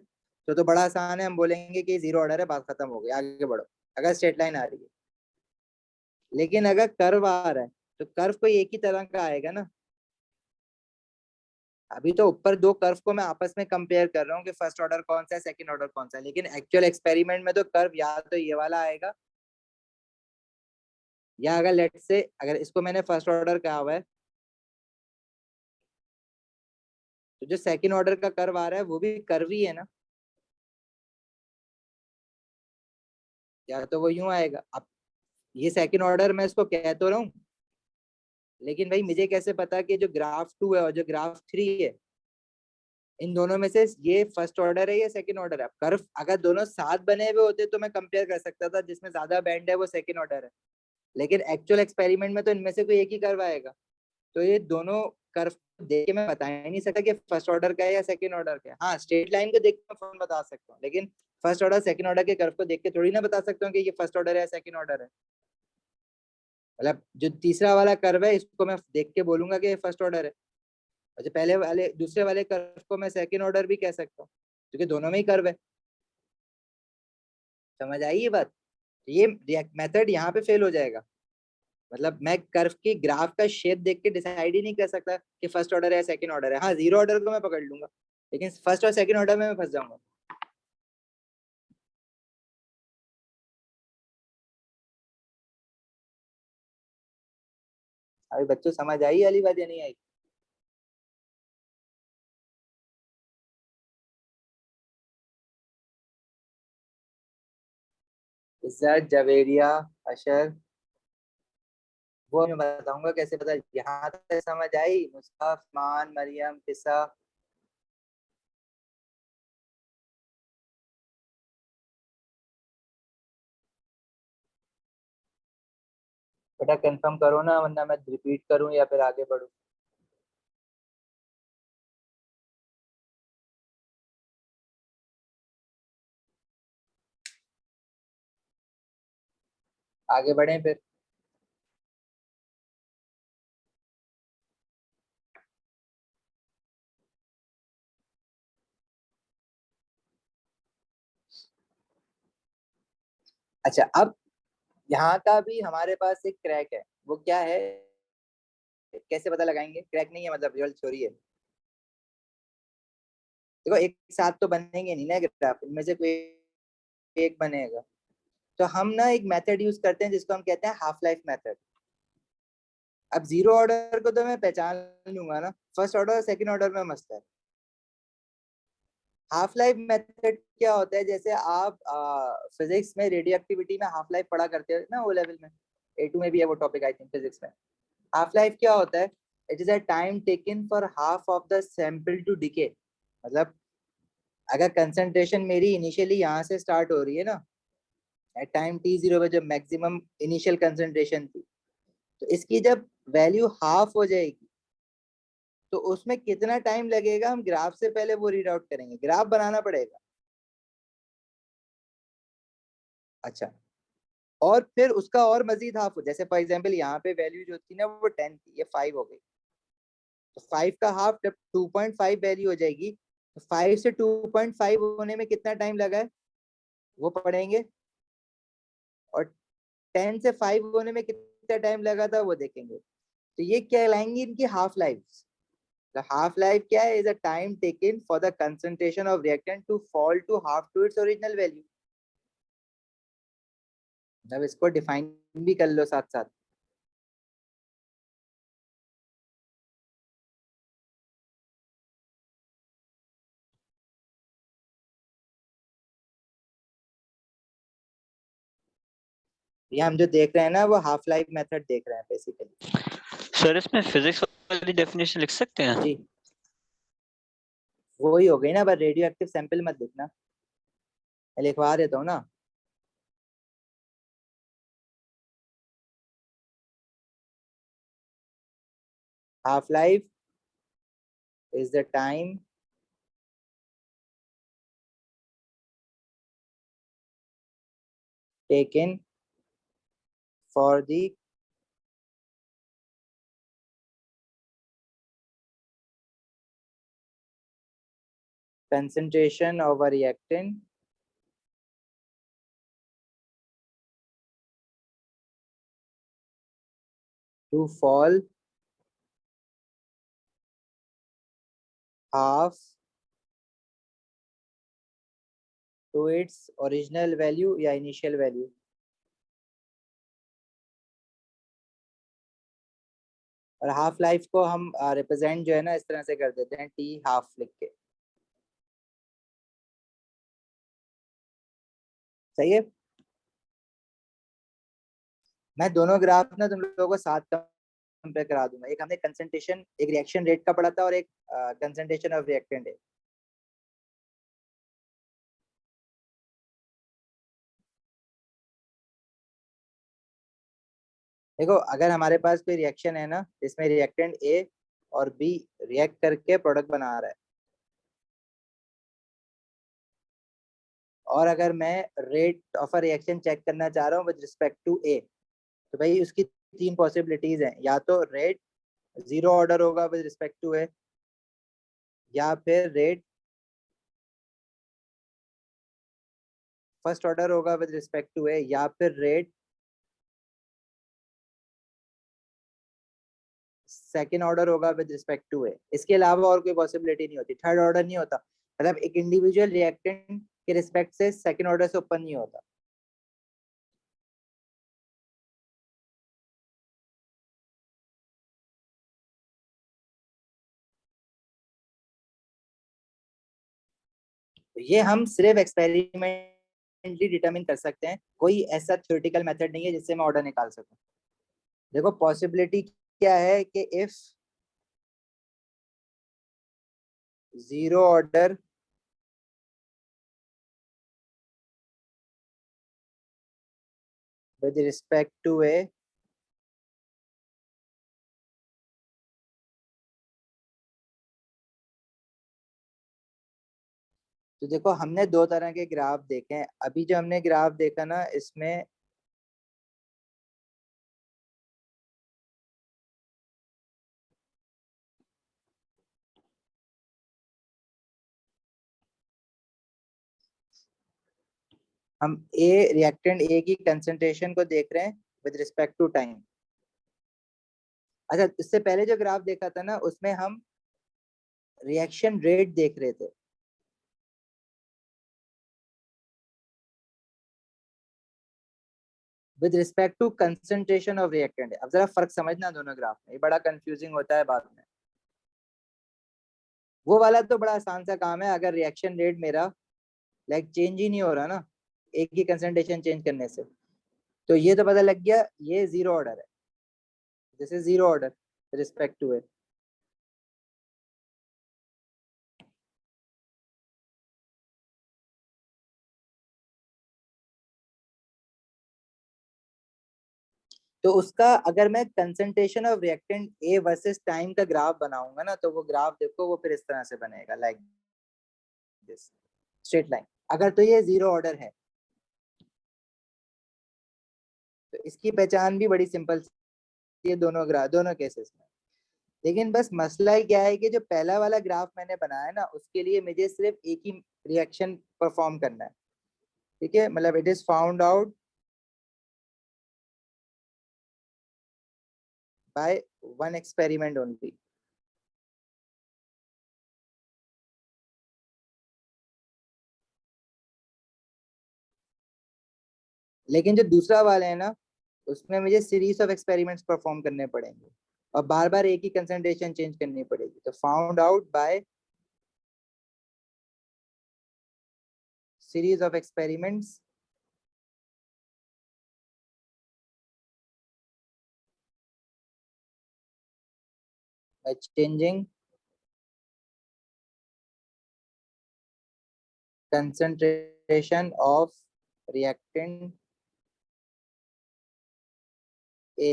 तो बड़ा आसान है, हम बोलेंगे कि जीरो ऑर्डर है, बात खत्म हो गई, आगे बढ़ो, अगर स्ट्रेट लाइन आ रही है। लेकिन अगर कर्व आ रहा है तो कर्व कोई एक ही तरह का आएगा ना। अभी तो ऊपर दो कर्व को मैं आपस में कंपेयर कर रहा हूँ कि फर्स्ट ऑर्डर कौन सा है, सेकंड ऑर्डर कौन सा है, लेकिन एक्चुअल एक्सपेरिमेंट में तो कर्व या तो ये वाला आएगा, या अगर लेट से अगर इसको मैंने फर्स्ट ऑर्डर कहा हुआ है, तो जो सेकंड ऑर्डर का कर्व आ रहा है वो भी कर्व ही है ना। या तो वो यूं आएगा। अब ये सेकंड ऑर्डर मैं इसको कह तो रहा हूँ, लेकिन भाई मुझे कैसे पता कि जो ग्राफ 2 है और जो ग्राफ 3 है, इन दोनों में से ये फर्स्ट ऑर्डर है या सेकंड ऑर्डर है। कर्व अगर दोनों साथ बने हुए होते तो मैं कंपेयर कर सकता था, जिसमें ज्यादा बैंड है वो सेकंड ऑर्डर है, लेकिन एक्चुअल एक्सपेरिमेंट में तो इनमें से कोई एक ही कर्व आएगा। तो ये दोनों कर्व देख के मैं बता ही नहीं सकता कि फर्स्ट ऑर्डर का है या सेकंड ऑर्डर का है। हाँ, स्ट्रेट लाइन को देख के मैं फौरन बता सकता हूँ, लेकिन फर्स्ट ऑर्डर सेकंड ऑर्डर के कर्व को देख के थोड़ी ना बता सकता हूँ कि ये फर्स्ट ऑर्डर है या सेकंड ऑर्डर है। मतलब जो तीसरा वाला कर्व है इसको मैं देख के बोलूंगा कि ये फर्स्ट ऑर्डर है, और जो पहले वाले दूसरे वाले कर्व को मैं सेकंड ऑर्डर भी कह सकता हूँ, क्योंकि दोनों में ही कर्व है। समझ आई ये बात? ये मेथड यहाँ पे फेल हो जाएगा। मतलब मैं कर्व की ग्राफ का शेप देख के डिसाइड ही नहीं कर सकता कि फर्स्ट ऑर्डर है या सेकंड ऑर्डर है। हाँ, जीरो ऑर्डर को मैं पकड़ लूंगा, लेकिन फर्स्ट और सेकंड ऑर्डर में मैं फंस जाऊंगा। अभी बच्चों समझ आई वाली बात या नहीं आई? इज्जत, जवेरिया, अशर, वो मैं बताऊंगा कैसे पता। यहाँ तक समझ आई? मुस्ताफ, मान, मरियम, किस्सा। बेटा कंफर्म करो ना, वरना मैं रिपीट करूं या फिर आगे बढ़ूं। आगे बढ़ें फिर। अच्छा, अब यहाँ का भी हमारे पास एक क्रैक है। वो क्या है, कैसे पता लगाएंगे? क्रैक नहीं है मतलब रिजल्ट चोरी है। देखो एक साथ तो बनेंगे नहीं ना ग्राफ, इनमें से कोई एक बनेगा। तो हम ना एक मेथड यूज करते हैं जिसको हम कहते हैं हाफ लाइफ मेथड। अब जीरो ऑर्डर को तो मैं पहचान लूंगा ना, फर्स्ट ऑर्डर और सेकंड ऑर्डर में मसला है। हाफ लाइफ मेथड क्या होता है, जैसे आप फिजिक्स में रेडियो एक्टिविटी में हाफ लाइफ पढ़ा करते हो ना, वो लेवल में A2 में भी है वो टॉपिक आई थिंक फिजिक्स में। हाफ लाइफ क्या होता है? It is a time taken for half of the sample to decay. मतलब अगर कंसंट्रेशन मेरी इनिशियली यहाँ से स्टार्ट हो रही है ना, एट टाइम t0 पे जब मैक्सिमम इनिशियल कंसंट्रेशन थी, तो इसकी जब वैल्यू हाफ हो जाएगी तो उसमें कितना टाइम लगेगा, हम ग्राफ से पहले वो रीड आउट करेंगे, ग्राफ बनाना पड़ेगा। अच्छा, और फिर उसका और मजीद हाफ हो, जैसे फॉर एग्जांपल यहाँ पे वैल्यू जो थी ना वो 10 थी, ये 5 हो गई। तो 5 का हाफ जब 2.5 वैल्यू हो जाएगी, तो 5 से 2.5 होने में कितना टाइम लगा है वो पढ़ेंगे, और 10 से 5 होने में कितना टाइम लगा था वो देखेंगे। तो ये कहलाएंगी इनकी half life. The half life क्या है? Is a time taken for the concentration of reactant to fall to half to its original value। जब इसको डिफाइन भी कर लो साथ साथ। ये हम जो देख रहे हैं ना वो हाफ लाइफ मेथड देख रहे हैं बेसिकली। सर इसमें फिजिक्स वाली डेफिनेशन लिख सकते हैं? जी, वो ही हो गई ना, बस रेडियो एक्टिव सैंपल मत लिखना, मैं लिखवा देता हूँ ना। Half life is the time taken for the concentration of a reactant to fall half to its original value या initial value। और हाफ लाइफ को हम रिप्रेजेंट जो है ना इस तरह से कर देते हैं, टी हाफ लिख के। सही है। मैं दोनों ग्राफ ना तुम लोगों को साथ कंपेयर करा दूंगा। एक हमने कंसंट्रेशन, एक रिएक्शन रेट का पढ़ा था, और एक कंसंट्रेशन ऑफ रिएक्टेंट है। देखो अगर हमारे पास कोई रिएक्शन है ना जिसमें रिएक्टेंट ए और बी रिएक्ट करके प्रोडक्ट बना रहा है, और अगर मैं rate of a reaction check करना चाह रहा हूँ विद रिस्पेक्ट टू ए, तो भाई उसकी तीन पॉसिबिलिटीज हैं। या तो रेट जीरो ऑर्डर होगा विद रिस्पेक्ट टू ए, या फिर रेट फर्स्ट ऑर्डर होगा विद रिस्पेक्ट टू ए, या फिर रेट सेकेंड ऑर्डर होगा विद रिस्पेक्ट टू ए। इसके अलावा और कोई पॉसिबिलिटी नहीं होती, थर्ड ऑर्डर नहीं होता। मतलब एक इंडिविजुअल रिएक्टेंट के रिस्पेक्ट से सेकेंड ऑर्डर से ऊपर नहीं होता। तो ये हम सिर्फ एक्सपेरिमेंटली डिटरमिन कर सकते हैं, कोई ऐसा थ्योरेटिकल मेथड नहीं है जिससे मैं ऑर्डर निकाल सकूं। देखो पॉसिबिलिटी क्या है कि if zero order with respect to a तो देखो हमने दो तरह के ग्राफ देखे हैं। अभी जो हमने ग्राफ देखा ना, इसमें हम ए रिएक्टेंट ए की कंसंट्रेशन को देख रहे हैं विद रिस्पेक्ट टू टाइम। अच्छा, इससे पहले जो ग्राफ देखा था ना, उसमें हम रिएक्शन रेट देख रहे थे। With respect to concentration of reactant. अब जरा फर्क समझना दोनों ग्राफ में, ये बड़ा कंफ्यूजिंग होता है बाद में। वो वाला तो बड़ा आसान सा काम है, अगर रिएक्शन रेट मेरा लाइक चेंज ही नहीं हो रहा ना एक ही कंसंट्रेशन चेंज करने से, तो ये तो पता लग गया ये जीरो ऑर्डर है। This is zero order respect to it. तो उसका अगर मैं concentration of reactant A versus time का ग्राफ बनाऊंगा ना, तो वो ग्राफ देखो वो फिर इस तरह से बनेगा, लाइक दिस स्ट्रेट लाइन। अगर तो ये जीरो ऑर्डर है तो इसकी पहचान भी बड़ी सिंपल है दोनों ग्राफ, दोनों केसेस में। लेकिन बस मसला ही क्या है कि जो पहला वाला ग्राफ मैंने बनाया ना, उसके लिए मुझे सिर्फ एक ही रिएक्शन परफॉर्म करना है। ठीक है, मतलब it is found out by one experiment only. लेकिन जो दूसरा वाला है ना, उसमें मुझे सीरीज ऑफ एक्सपेरिमेंट्स परफॉर्म करने पड़ेंगे और बार बार एक ही कंसंट्रेशन चेंज करनी पड़ेगी। तो found out by series of experiments by changing concentration of reactant A।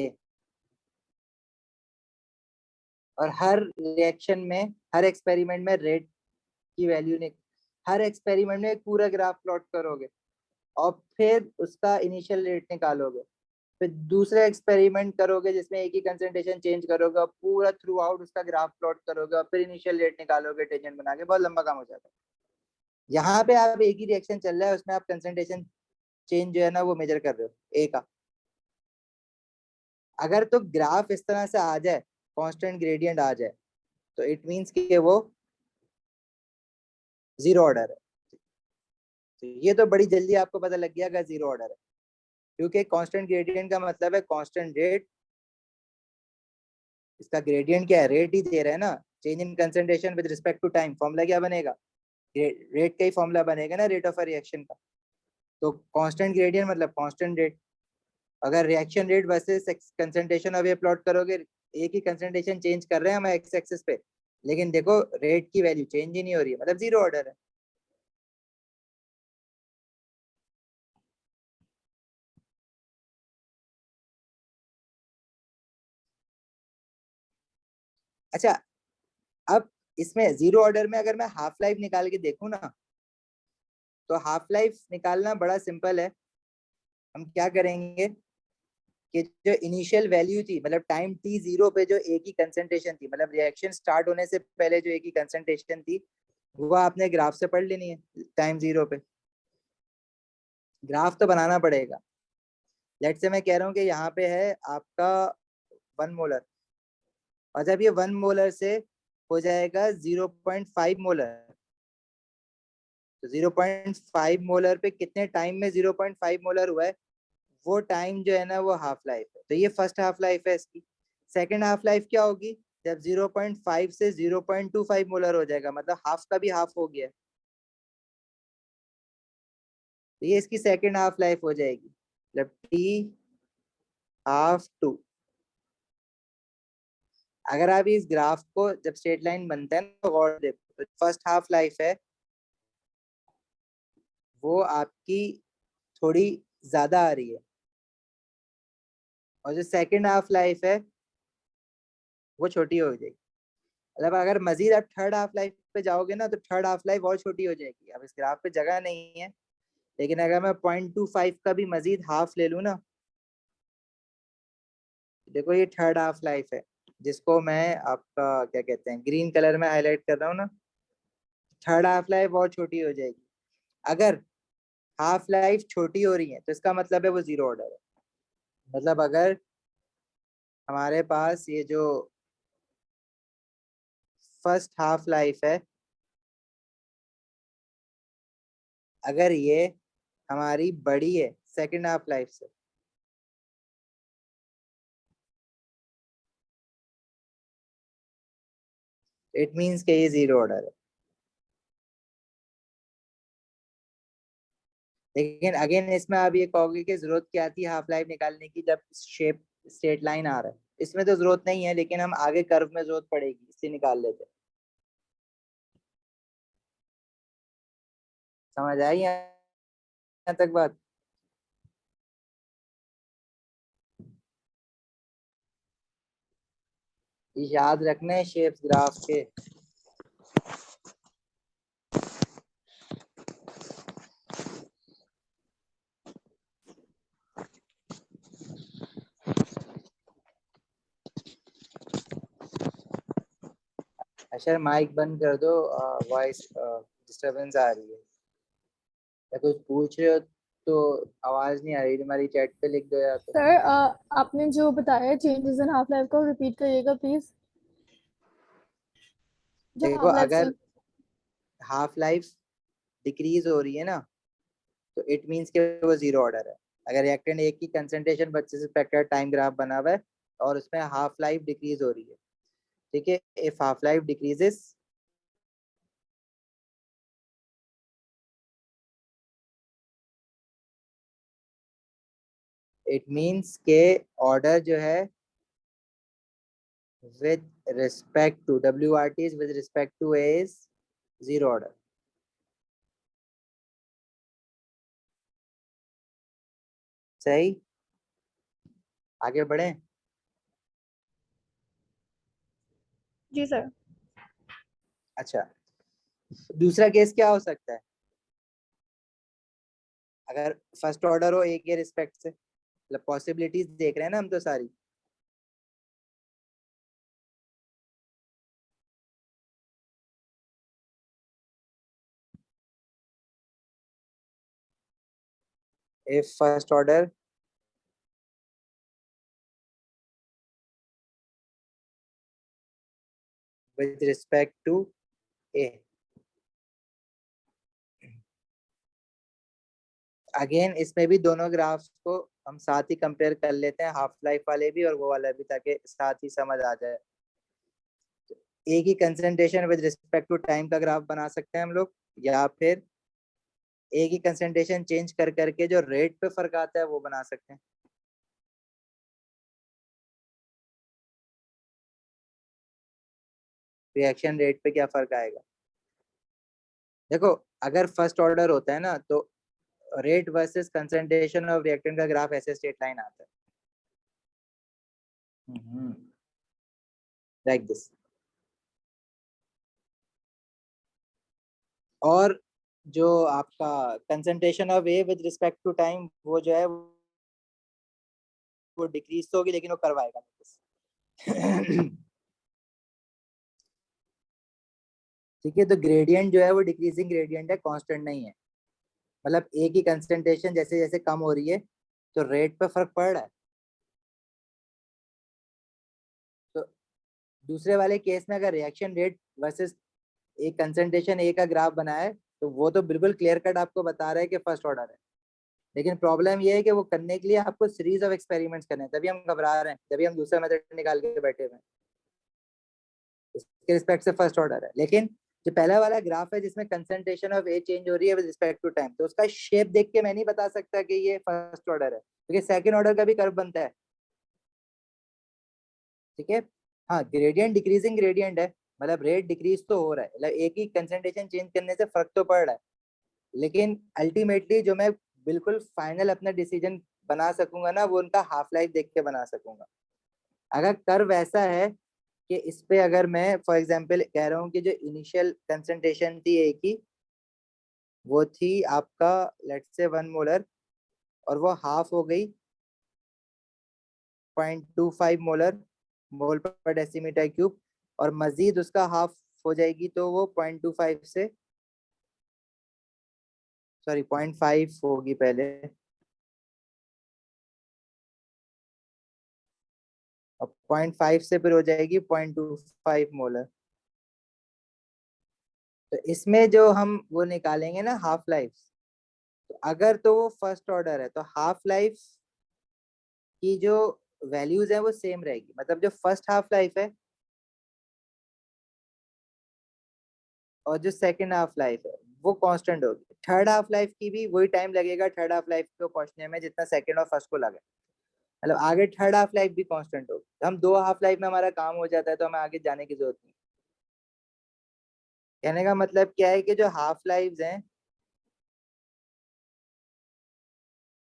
और हर रिएक्शन में, हर एक्सपेरिमेंट में रेट की वैल्यू ने, हर एक्सपेरिमेंट में एक पूरा ग्राफ प्लॉट करोगे और फिर उसका इनिशियल रेट निकालोगे। फिर दूसरे एक्सपेरिमेंट करोगे जिसमें एक ही कंसंट्रेशन चेंज करोगे और पूरा थ्रू आउट उसका ग्राफ प्लॉट करोगे और फिर इनिशियल रेट निकालोगे टेंजेंट बना के। बहुत लंबा काम हो जाता है। यहाँ पे आप एक ही रिएक्शन चल रहा है, उसमें आप कंसंट्रेशन चेंज जो है ना वो मेजर कर रहे हो ए का। अगर तो ग्राफ इस तरह से आ जाए, कांस्टेंट ग्रेडियंट आ जाए, तो इट मींस कि वो जीरो ऑर्डर है। तो ये तो बड़ी जल्दी आपको पता लग गया अगर जीरो ऑर्डर है, क्योंकि कांस्टेंट ग्रेडियंट का मतलब है कांस्टेंट रेट। इसका ग्रेडियंट क्या है, रेट ही दे रहा है ना, change in concentration with respect to time. Formula क्या बनेगा, रेट का ही फॉर्मूला बनेगा ना, रेट ऑफ अ रिएक्शन का। तो कांस्टेंट ग्रेडियंट मतलब कांस्टेंट रेट। अगर रिएक्शन रेट वर्सेस कंसंट्रेशन अब ये प्लॉट करोगे, एक ही कंसंट्रेशन चेंज कर रहे हैं हम एक्स एक्सिस पे, लेकिन देखो रेट की वैल्यू चेंज ही नहीं हो रही है, मतलब जीरो ऑर्डर है। अच्छा, अब इसमें जीरो ऑर्डर में अगर मैं हाफ लाइफ निकाल के देखूं ना, तो हाफ लाइफ निकालना बड़ा सिंपल है। हम क्या करेंगे कि जो इनिशियल वैल्यू थी, मतलब टाइम टी जीरो पे जो एक ही कंसंट्रेशन थी, मतलब रिएक्शन स्टार्ट होने से पहले जो एक ही कंसंट्रेशन थी, वो आपने ग्राफ से पढ़ लेनी है टाइम जीरो पे। ग्राफ तो बनाना पड़ेगा। लेट से मैं कह रहा हूँ कि यहाँ पे है आपका 1 मोलर, और जब ये 1 मोलर से हो जाएगा 0.5 मोलर, तो 0.5 मोलर पे कितने टाइम में 0.5 मोलर हुआ है, वो टाइम जो है ना वो हाफ लाइफ है। तो ये फर्स्ट हाफ लाइफ है इसकी। सेकेंड हाफ लाइफ क्या होगी, जब 0.5 से 0.25 मोलर हो जाएगा, मतलब हाफ का भी हाफ हो गया। तो ये इसकी सेकंड हाफ लाइफ हो जाएगी, मतलब T12। अगर आप इस ग्राफ को जब स्ट्रेट लाइन बनता है ना तो गौर देखो, तो फर्स्ट हाफ लाइफ है वो आपकी थोड़ी ज्यादा आ रही है, और जो सेकंड हाफ लाइफ है वो छोटी हो जाएगी। मतलब अगर मजीद आप थर्ड हाफ लाइफ पे जाओगे ना तो थर्ड हाफ लाइफ और छोटी हो जाएगी। अब इस ग्राफ पे जगह नहीं है, लेकिन अगर मैं 0.25 का भी मजीद हाफ ले लूँ ना, देखो ये थर्ड हाफ लाइफ है, जिसको मैं आपका क्या कहते हैं ग्रीन कलर में हाईलाइट कर रहा हूँ ना, थर्ड हाफ लाइफ और छोटी हो जाएगी। अगर हाफ लाइफ छोटी हो रही है तो इसका मतलब है वो जीरो ऑर्डर है। मतलब अगर हमारे पास ये जो फर्स्ट हाफ लाइफ है, अगर ये हमारी बड़ी है सेकंड हाफ लाइफ से, इट मींस के ये जीरो ऑर्डर है। लेकिन अगेन इसमें आप ये कहोगे कि जरूरत क्या थी हाफ लाइफ निकालने की जब शेप स्ट्रेट लाइन आ रहा है। इसमें तो जरूरत नहीं है, लेकिन हम आगे कर्व में जरूरत पड़ेगी, इससे निकाल लेते हैं। समझ आई यहाँ तक बात? याद रखना है शेप्स ग्राफ के। अच्छा माइक बंद कर दो, वॉइस डिस्टरबेंस आ रही है। या कुछ पूछ रहे हो तो आवाज नहीं आ रही, तुम्हारी चैट पे लिख दो या तो। सर आपने जो बताया चेंजेस इन हाफ लाइफ को रिपीट करिएगा प्लीज। जो देखो हाफ लाइफ से अगर हाफ लाइफ डिक्रीज हो रही है ना तो इट मींस के वो जीरो ऑर्डर है। अगर रिएक्टेंट एक की कंसंट्रेशन बच्चे से एक्सपेक्टेड टाइम ग्राफ बना हुआ है और उसमें हाफ लाइफ डिक्रीज हो रही है, ठीक है, if half life decreases it means के ऑर्डर जो है with respect to WRT is with respect to A is zero order. सही, आगे बढ़े। जी सर। अच्छा, दूसरा केस क्या हो सकता है? अगर फर्स्ट ऑर्डर हो ए के रिस्पेक्ट से, मतलब पॉसिबिलिटीज देख रहे हैं ना हम तो सारी। if first order with respect to A, again इसमें भी दोनों ग्राफ्स को हम साथ ही कंपेयर कर लेते हैं, हाफ लाइफ वाले भी और वो वाला भी, ताकि साथ ही समझ आ जाए। एक ही concentration with respect to time का ग्राफ बना सकते हैं हम लोग, या फिर एक ही कंसंट्रेशन चेंज कर करके जो रेट पे फर्क आता है वो बना सकते हैं। रिएक्शन रेट पे क्या फर्क आएगा? देखो अगर फर्स्ट ऑर्डर होता है ना तो rate versus concentration of reactant का ग्राफ ऐसे स्ट्रेट लाइन आता है, लाइक दिस। और जो आपका concentration of A with respect to time वो जो है वो डिक्रीज तो होगी, लेकिन वो करवाएगा ठीक है, तो ग्रेडियंट जो है वो डिक्रीजिंग ग्रेडियंट है, कांस्टेंट नहीं है। मतलब ए की कंसंट्रेशन जैसे जैसे कम हो रही है तो रेट पे फर्क पड़ रहा है। तो दूसरे वाले केस में अगर रिएक्शन रेट वर्सेस एक कंसंट्रेशन ए का ग्राफ बनाया है तो वो तो बिल्कुल क्लियर कट आपको बता रहा है कि फर्स्ट ऑर्डर है। लेकिन प्रॉब्लम ये है कि वो करने के लिए आपको सीरीज ऑफ एक्सपेरिमेंट्स करने हैं, तभी हम घबरा रहे हैं, तभी हम दूसरा मेथड निकाल के बैठे हुए हैं। इसके रिस्पेक्ट से फर्स्ट ऑर्डर है, लेकिन जो पहला वाला ग्राफ है जिसमें कंसंट्रेशन ऑफ ए चेंज हो रही है विद रिस्पेक्ट टू टाइम, तो उसका शेप देख के मैं नहीं बता सकता कि ये फर्स्ट ऑर्डर है, क्योंकि सेकंड ऑर्डर का भी कर्व बनता है। ठीक है, हाँ ग्रेडियंट डिक्रीजिंग ग्रेडियंट है, मतलब रेट डिक्रीज तो हो रहा है, मतलब एक ही कंसंट्रेशन चेंज करने से फर्क तो पड़ रहा है, लेकिन अल्टीमेटली जो मैं बिल्कुल फाइनल अपना डिसीजन बना सकूंगा ना, वो उनका हाफ लाइफ देख के बना सकूंगा। अगर कर्व ऐसा है कि इस पे अगर मैं फॉर एग्जांपल कह रहा हूँ कि जो इनिशियल कंसंट्रेशन थी ए की, वो थी आपका लेट्स से 1 मोलर, और वो हाफ हो गई 0.25 मोलर मोल पर डेसीमीटर क्यूब, और मजीद उसका हाफ हो जाएगी तो वो 0.25 से सॉरी 0.5 होगी पहले, और 0.5 से फिर हो जाएगी 0.25 मोलर। तो इसमें जो हम वो निकालेंगे ना हाफ लाइफ, तो अगर तो वो फर्स्ट ऑर्डर है तो हाफ लाइफ की जो वैल्यूज है वो सेम रहेगी, मतलब जो फर्स्ट हाफ लाइफ है और जो सेकंड हाफ लाइफ है वो कांस्टेंट होगी। थर्ड हाफ लाइफ की भी वही टाइम लगेगा थर्ड हाफ लाइफ को पहुंचने में जितना सेकंड और फर्स्ट को लगे, मतलब आगे थर्ड हाफ लाइफ भी कांस्टेंट होगी। तो हम 2 हाफ लाइफ में हमारा काम हो जाता है, तो हमें आगे जाने की जरूरत नहीं। कहने का मतलब क्या है कि जो हाफ लाइफ हैं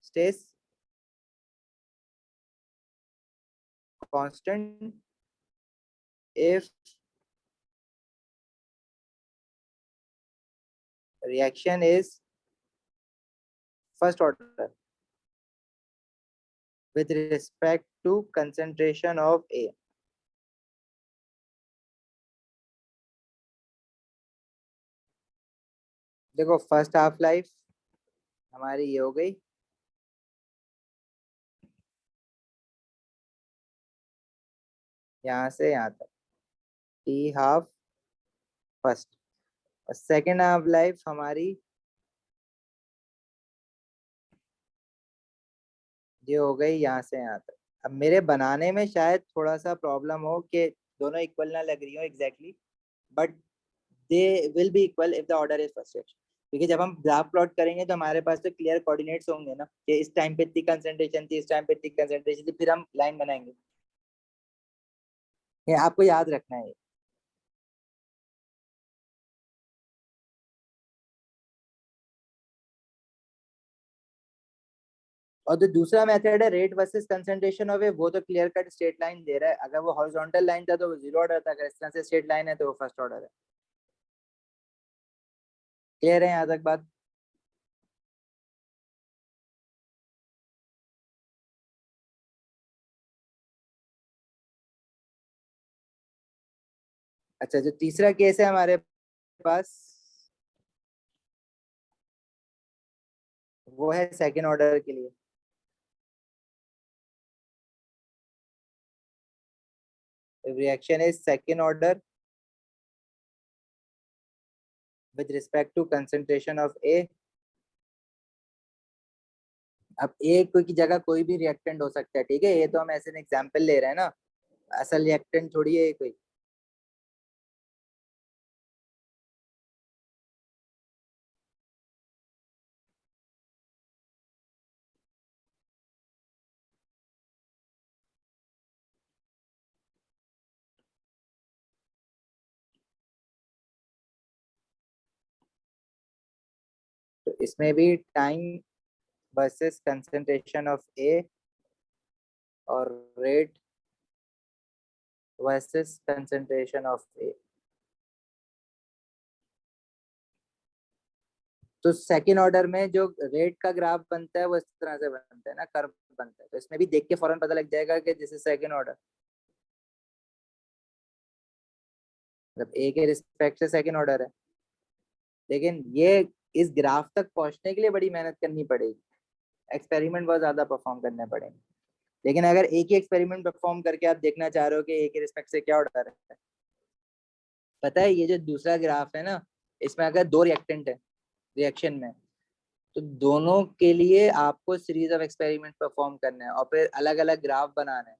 stays constant if reaction is first order with respect to concentration of A। देखो फर्स्ट हाफ लाइफ हमारी ये हो गई, यहाँ से यहाँ तक टी हाफ फर्स्ट, और सेकेंड हाफ लाइफ हमारी ये हो गई यहाँ से यहाँ तक। अब मेरे बनाने में शायद थोड़ा सा प्रॉब्लम हो कि दोनों इक्वल ना लग रही हो exactly, but they will be equal if the order is first section, क्योंकि जब हम ग्राफ प्लॉट करेंगे तो हमारे पास तो क्लियर कोऑर्डिनेट्स होंगे ना कि इस टाइम पे इतनी कंसंट्रेशन थी, इस टाइम पे इतनी कंसंट्रेशन थी, फिर हम लाइन बनाएंगे। ये आपको याद रखना है। और जो दूसरा मेथड है रेट वर्सेस कंसंट्रेशन ऑफ ए, वो तो क्लियर कट स्ट्रेट लाइन दे रहा है, अगर वो हॉरिजॉन्टल लाइन था तो वो जीरो ऑर्डर था, अगर इस तरह से स्ट्रेट लाइन है तो वो फर्स्ट ऑर्डर है। क्लियर है यहाँ तक बात? अच्छा, जो तीसरा केस है हमारे पास वो है सेकेंड ऑर्डर के लिए। Reaction is second order with respect to concentration of A। अब ए कोई की जगह कोई भी रिएक्टेंट हो सकता है, ठीक है, ये तो हम ऐसे एग्जांपल ले रहे हैं ना, असल रिएक्टेंट थोड़ी है कोई। तो इसमें भी टाइम वर्सेस कंसंट्रेशन ऑफ ए और रेट वर्सेस कंसंट्रेशन ऑफ ए। तो सेकेंड ऑर्डर में जो रेट का ग्राफ बनता है वो इस तरह से बनता है ना, कर्व बनता है, तो इसमें भी देख के फौरन पता लग जाएगा कि दिस इज सेकेंड ऑर्डर, मतलब ए के रिस्पेक्ट से सेकेंड ऑर्डर है। लेकिन ये इस ग्राफ तक पहुंचने के लिए बड़ी मेहनत करनी पड़ेगी, एक्सपेरिमेंट बहुत ज्यादा परफॉर्म करने पड़ेंगे। लेकिन अगर एक ही एक्सपेरिमेंट परफॉर्म करके आप देखना चाह रहे हो कि ए के रिस्पेक्ट से क्या ऑर्डर है, पता है ये जो दूसरा ग्राफ है ना, इसमें अगर दो रिएक्टेंट है रिएक्शन में, तो दोनों के लिए आपको सीरीज ऑफ एक्सपेरिमेंट परफॉर्म करना है और फिर अलग अलग ग्राफ बनाना है।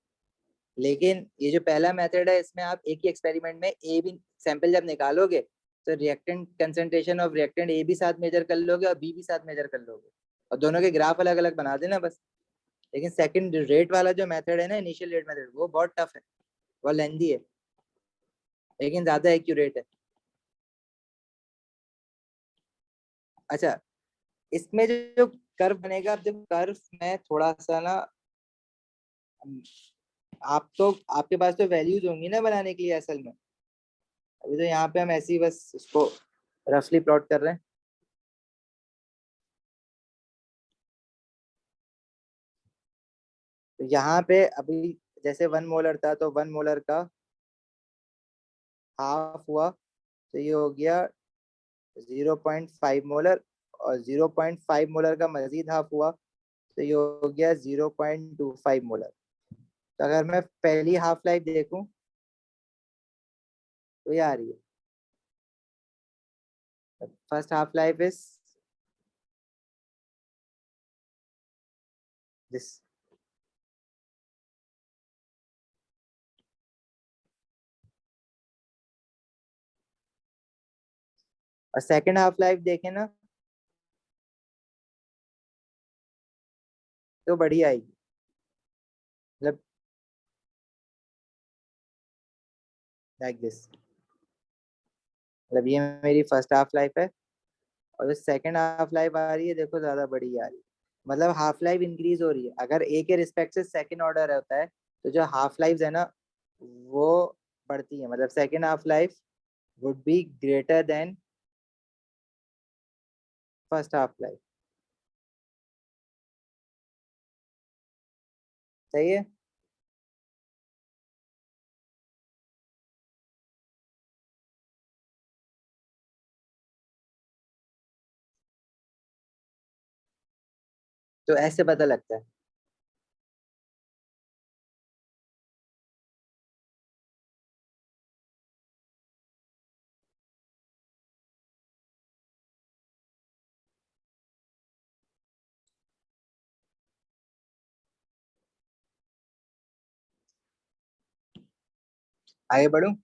लेकिन ये जो पहला मेथड है इसमें आप एक ही एक्सपेरिमेंट में ए भी सैंपल जब निकालोगे तो रिएक्टेंट कंसंट्रेशन ऑफ रिएक्टेंट ए भी साथ मेजर कर लोगे और बी भी साथ मेजर कर लोगे और दोनों के ग्राफ अलग अलग बना देना बस। लेकिन सेकंड रेट वाला जो मेथड है ना, इनिशियल रेट मेथड, वो बहुत टफ है, वो लेंदी है, लेकिन ज्यादा एक्यूरेट है। अच्छा, इसमें जो कर्व बनेगा, अब जब कर्व में थोड़ा सा ना, आप तो आपके पास तो वैल्यूज होंगी ना बनाने के लिए असल में। अभी तो यहाँ पे हम ऐसे ही बस इसको रफली प्लॉट कर रहे हैं। तो यहाँ पे अभी जैसे 1 मोलर था, तो 1 मोलर का हाफ हुआ, तो ये हो गया 0.5 मोलर, और 0.5 मोलर का मजीद हाफ हुआ, तो ये हो गया 0.25 मोलर। तो अगर मैं पहली हाफ लाइफ देखूं तो ये आ रही है, first half life is this, और सेकंड हाफ लाइफ देखें ना तो बढ़िया आएगी, मतलब लाइक दिस। मतलब ये मेरी फर्स्ट हाफ लाइफ है, और जो सेकंड हाफ लाइफ आ रही है देखो ज्यादा बड़ी आ रही है, मतलब हाफ लाइफ इंक्रीज हो रही है। अगर ए के रिस्पेक्ट से सेकंड ऑर्डर होता है, तो जो हाफ लाइफ है ना, वो बढ़ती है, मतलब second half life would be greater than first half life. सही है। तो ऐसे पता लगता है। आगे बढ़ूं।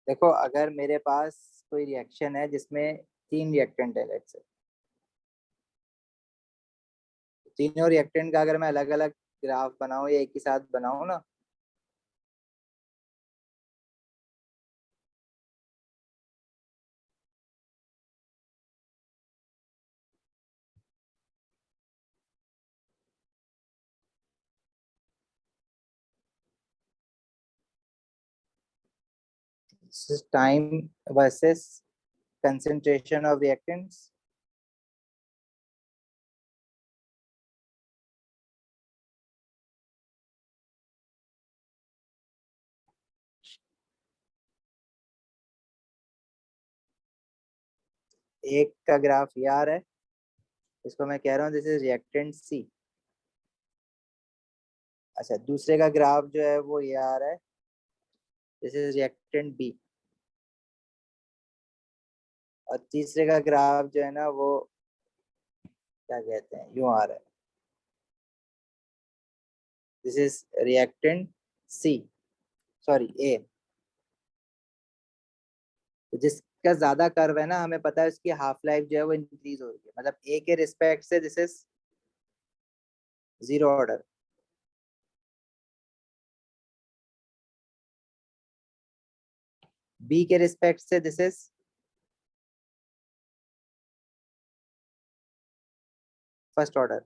देखो, अगर मेरे पास कोई रिएक्शन है जिसमें 3 रिएक्टेंट है, लेट्स से, तीनों रिएक्टेंट का अगर मैं अलग अलग ग्राफ बनाऊं या एक ही साथ बनाऊं ना, time versus concentration of reactants. एक का ग्राफ ये आ रहा है, इसको मैं कह रहा हूँ दिस इज रिएक्टेंट सी। अच्छा, दूसरे का ग्राफ जो है वो ये आ रहा है, दिस इज रिएक्टेंट बी। और तीसरे का ग्राफ जो है ना, वो क्या कहते हैं, यूं आ रहा है, this is reactant C, sorry A. तो जिसका ज्यादा कर्व है ना, हमें पता है उसकी हाफ लाइफ जो है वो इंक्रीज हो रही है, मतलब ए के रिस्पेक्ट से this is zero order, B के रिस्पेक्ट से दिस इज फर्स्ट ऑर्डर,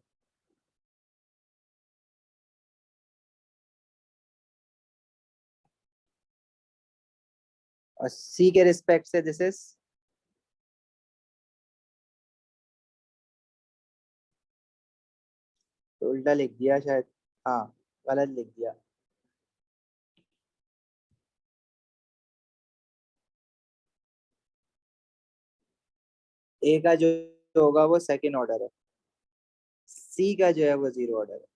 और सी के रिस्पेक्ट से दिस इज, तो उल्टा लिख दिया शायद, हाँ गलत लिख दिया। ए का जो होगा वो सेकंड ऑर्डर है, सी का जो है वो जीरो ऑर्डर है।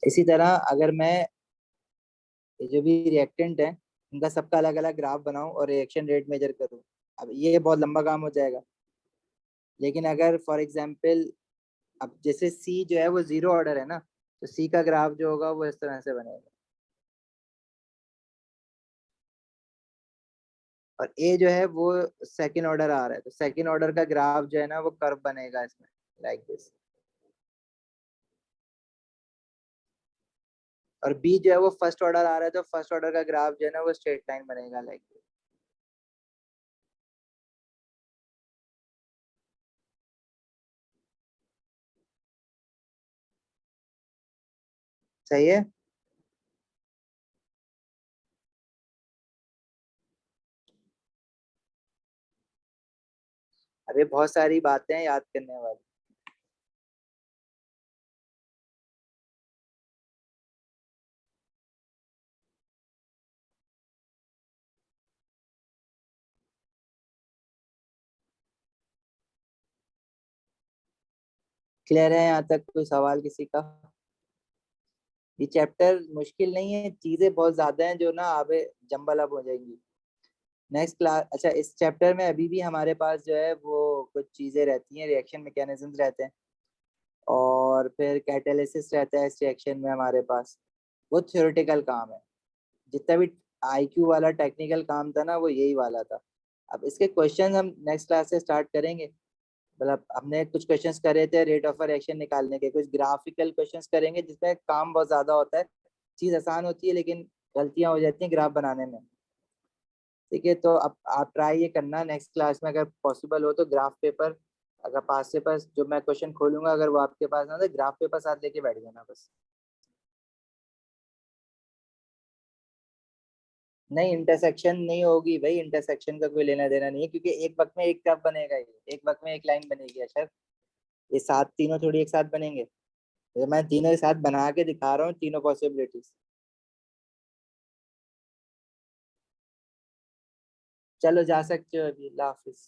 इसी तरह अगर मैं ये जो भी रिएक्टेंट है इनका सबका अलग अलग ग्राफ बनाऊं और रिएक्शन रेट मेजर करूं, अब ये बहुत लंबा काम हो जाएगा। लेकिन अगर फॉर एग्जांपल अब जैसे सी जो है वो जीरो ऑर्डर है ना, तो सी का ग्राफ जो होगा वो इस तरह से बनेगा, और ए जो है वो सेकंड ऑर्डर आ रहा है, तो सेकंड ऑर्डर का ग्राफ जो है ना वो कर्व बनेगा इसमें, लाइक दिस। और बी जो है वो फर्स्ट ऑर्डर आ रहा है, तो फर्स्ट ऑर्डर का ग्राफ जो है ना वो स्ट्रेट लाइन बनेगा, लाइक दिस। सही है। अभी बहुत सारी बातें हैं याद करने वाली। क्लियर है यहाँ तक? कोई सवाल किसी का? ये चैप्टर मुश्किल नहीं है, चीजें बहुत ज्यादा हैं जो ना आगे जंबल अप हो जाएंगी नेक्स्ट क्लास। अच्छा, इस चैप्टर में अभी भी हमारे पास जो है वो कुछ चीजें रहती हैं, रिएक्शन मैकेनिज्म्स रहते हैं, और फिर कैटालिसिस रहता है इस रिएक्शन में हमारे पास। वो थ्योरेटिकल काम है। जितना भी आईक्यू वाला टेक्निकल काम था ना वो यही वाला था। अब इसके क्वेश्चन हम नेक्स्ट क्लास से स्टार्ट करेंगे। मतलब हमने कुछ क्वेश्चंस करे थे रेट ऑफ रिएक्शन निकालने के, कुछ ग्राफिकल क्वेश्चंस करेंगे जिसमें काम बहुत ज्यादा होता है, चीज आसान होती है लेकिन गलतियां हो जाती हैं ग्राफ बनाने में। ठीक है, तो अब आप ट्राई ये करना नेक्स्ट क्लास में, अगर पॉसिबल हो तो ग्राफ पेपर, अगर पास से पास जो मैं क्वेश्चन खोलूंगा अगर वो आपके पास ना, तो ग्राफ पेपर साथ लेके बैठ जाना बस। नहीं, इंटरसेक्शन नहीं होगी भाई, इंटरसेक्शन का कोई लेना देना नहीं है, क्योंकि एक वक्त में एक ग्राफ बनेगा, ये एक वक्त में एक लाइन बनेगी अशर। ये सात तीनों थोड़ी एक साथ बनेंगे, तो मैं तीनों एक साथ बना के दिखा रहा हूँ, तीनों पॉसिबिलिटीज। चलो जा सकते हो अभी, अल्लाह हाफिज।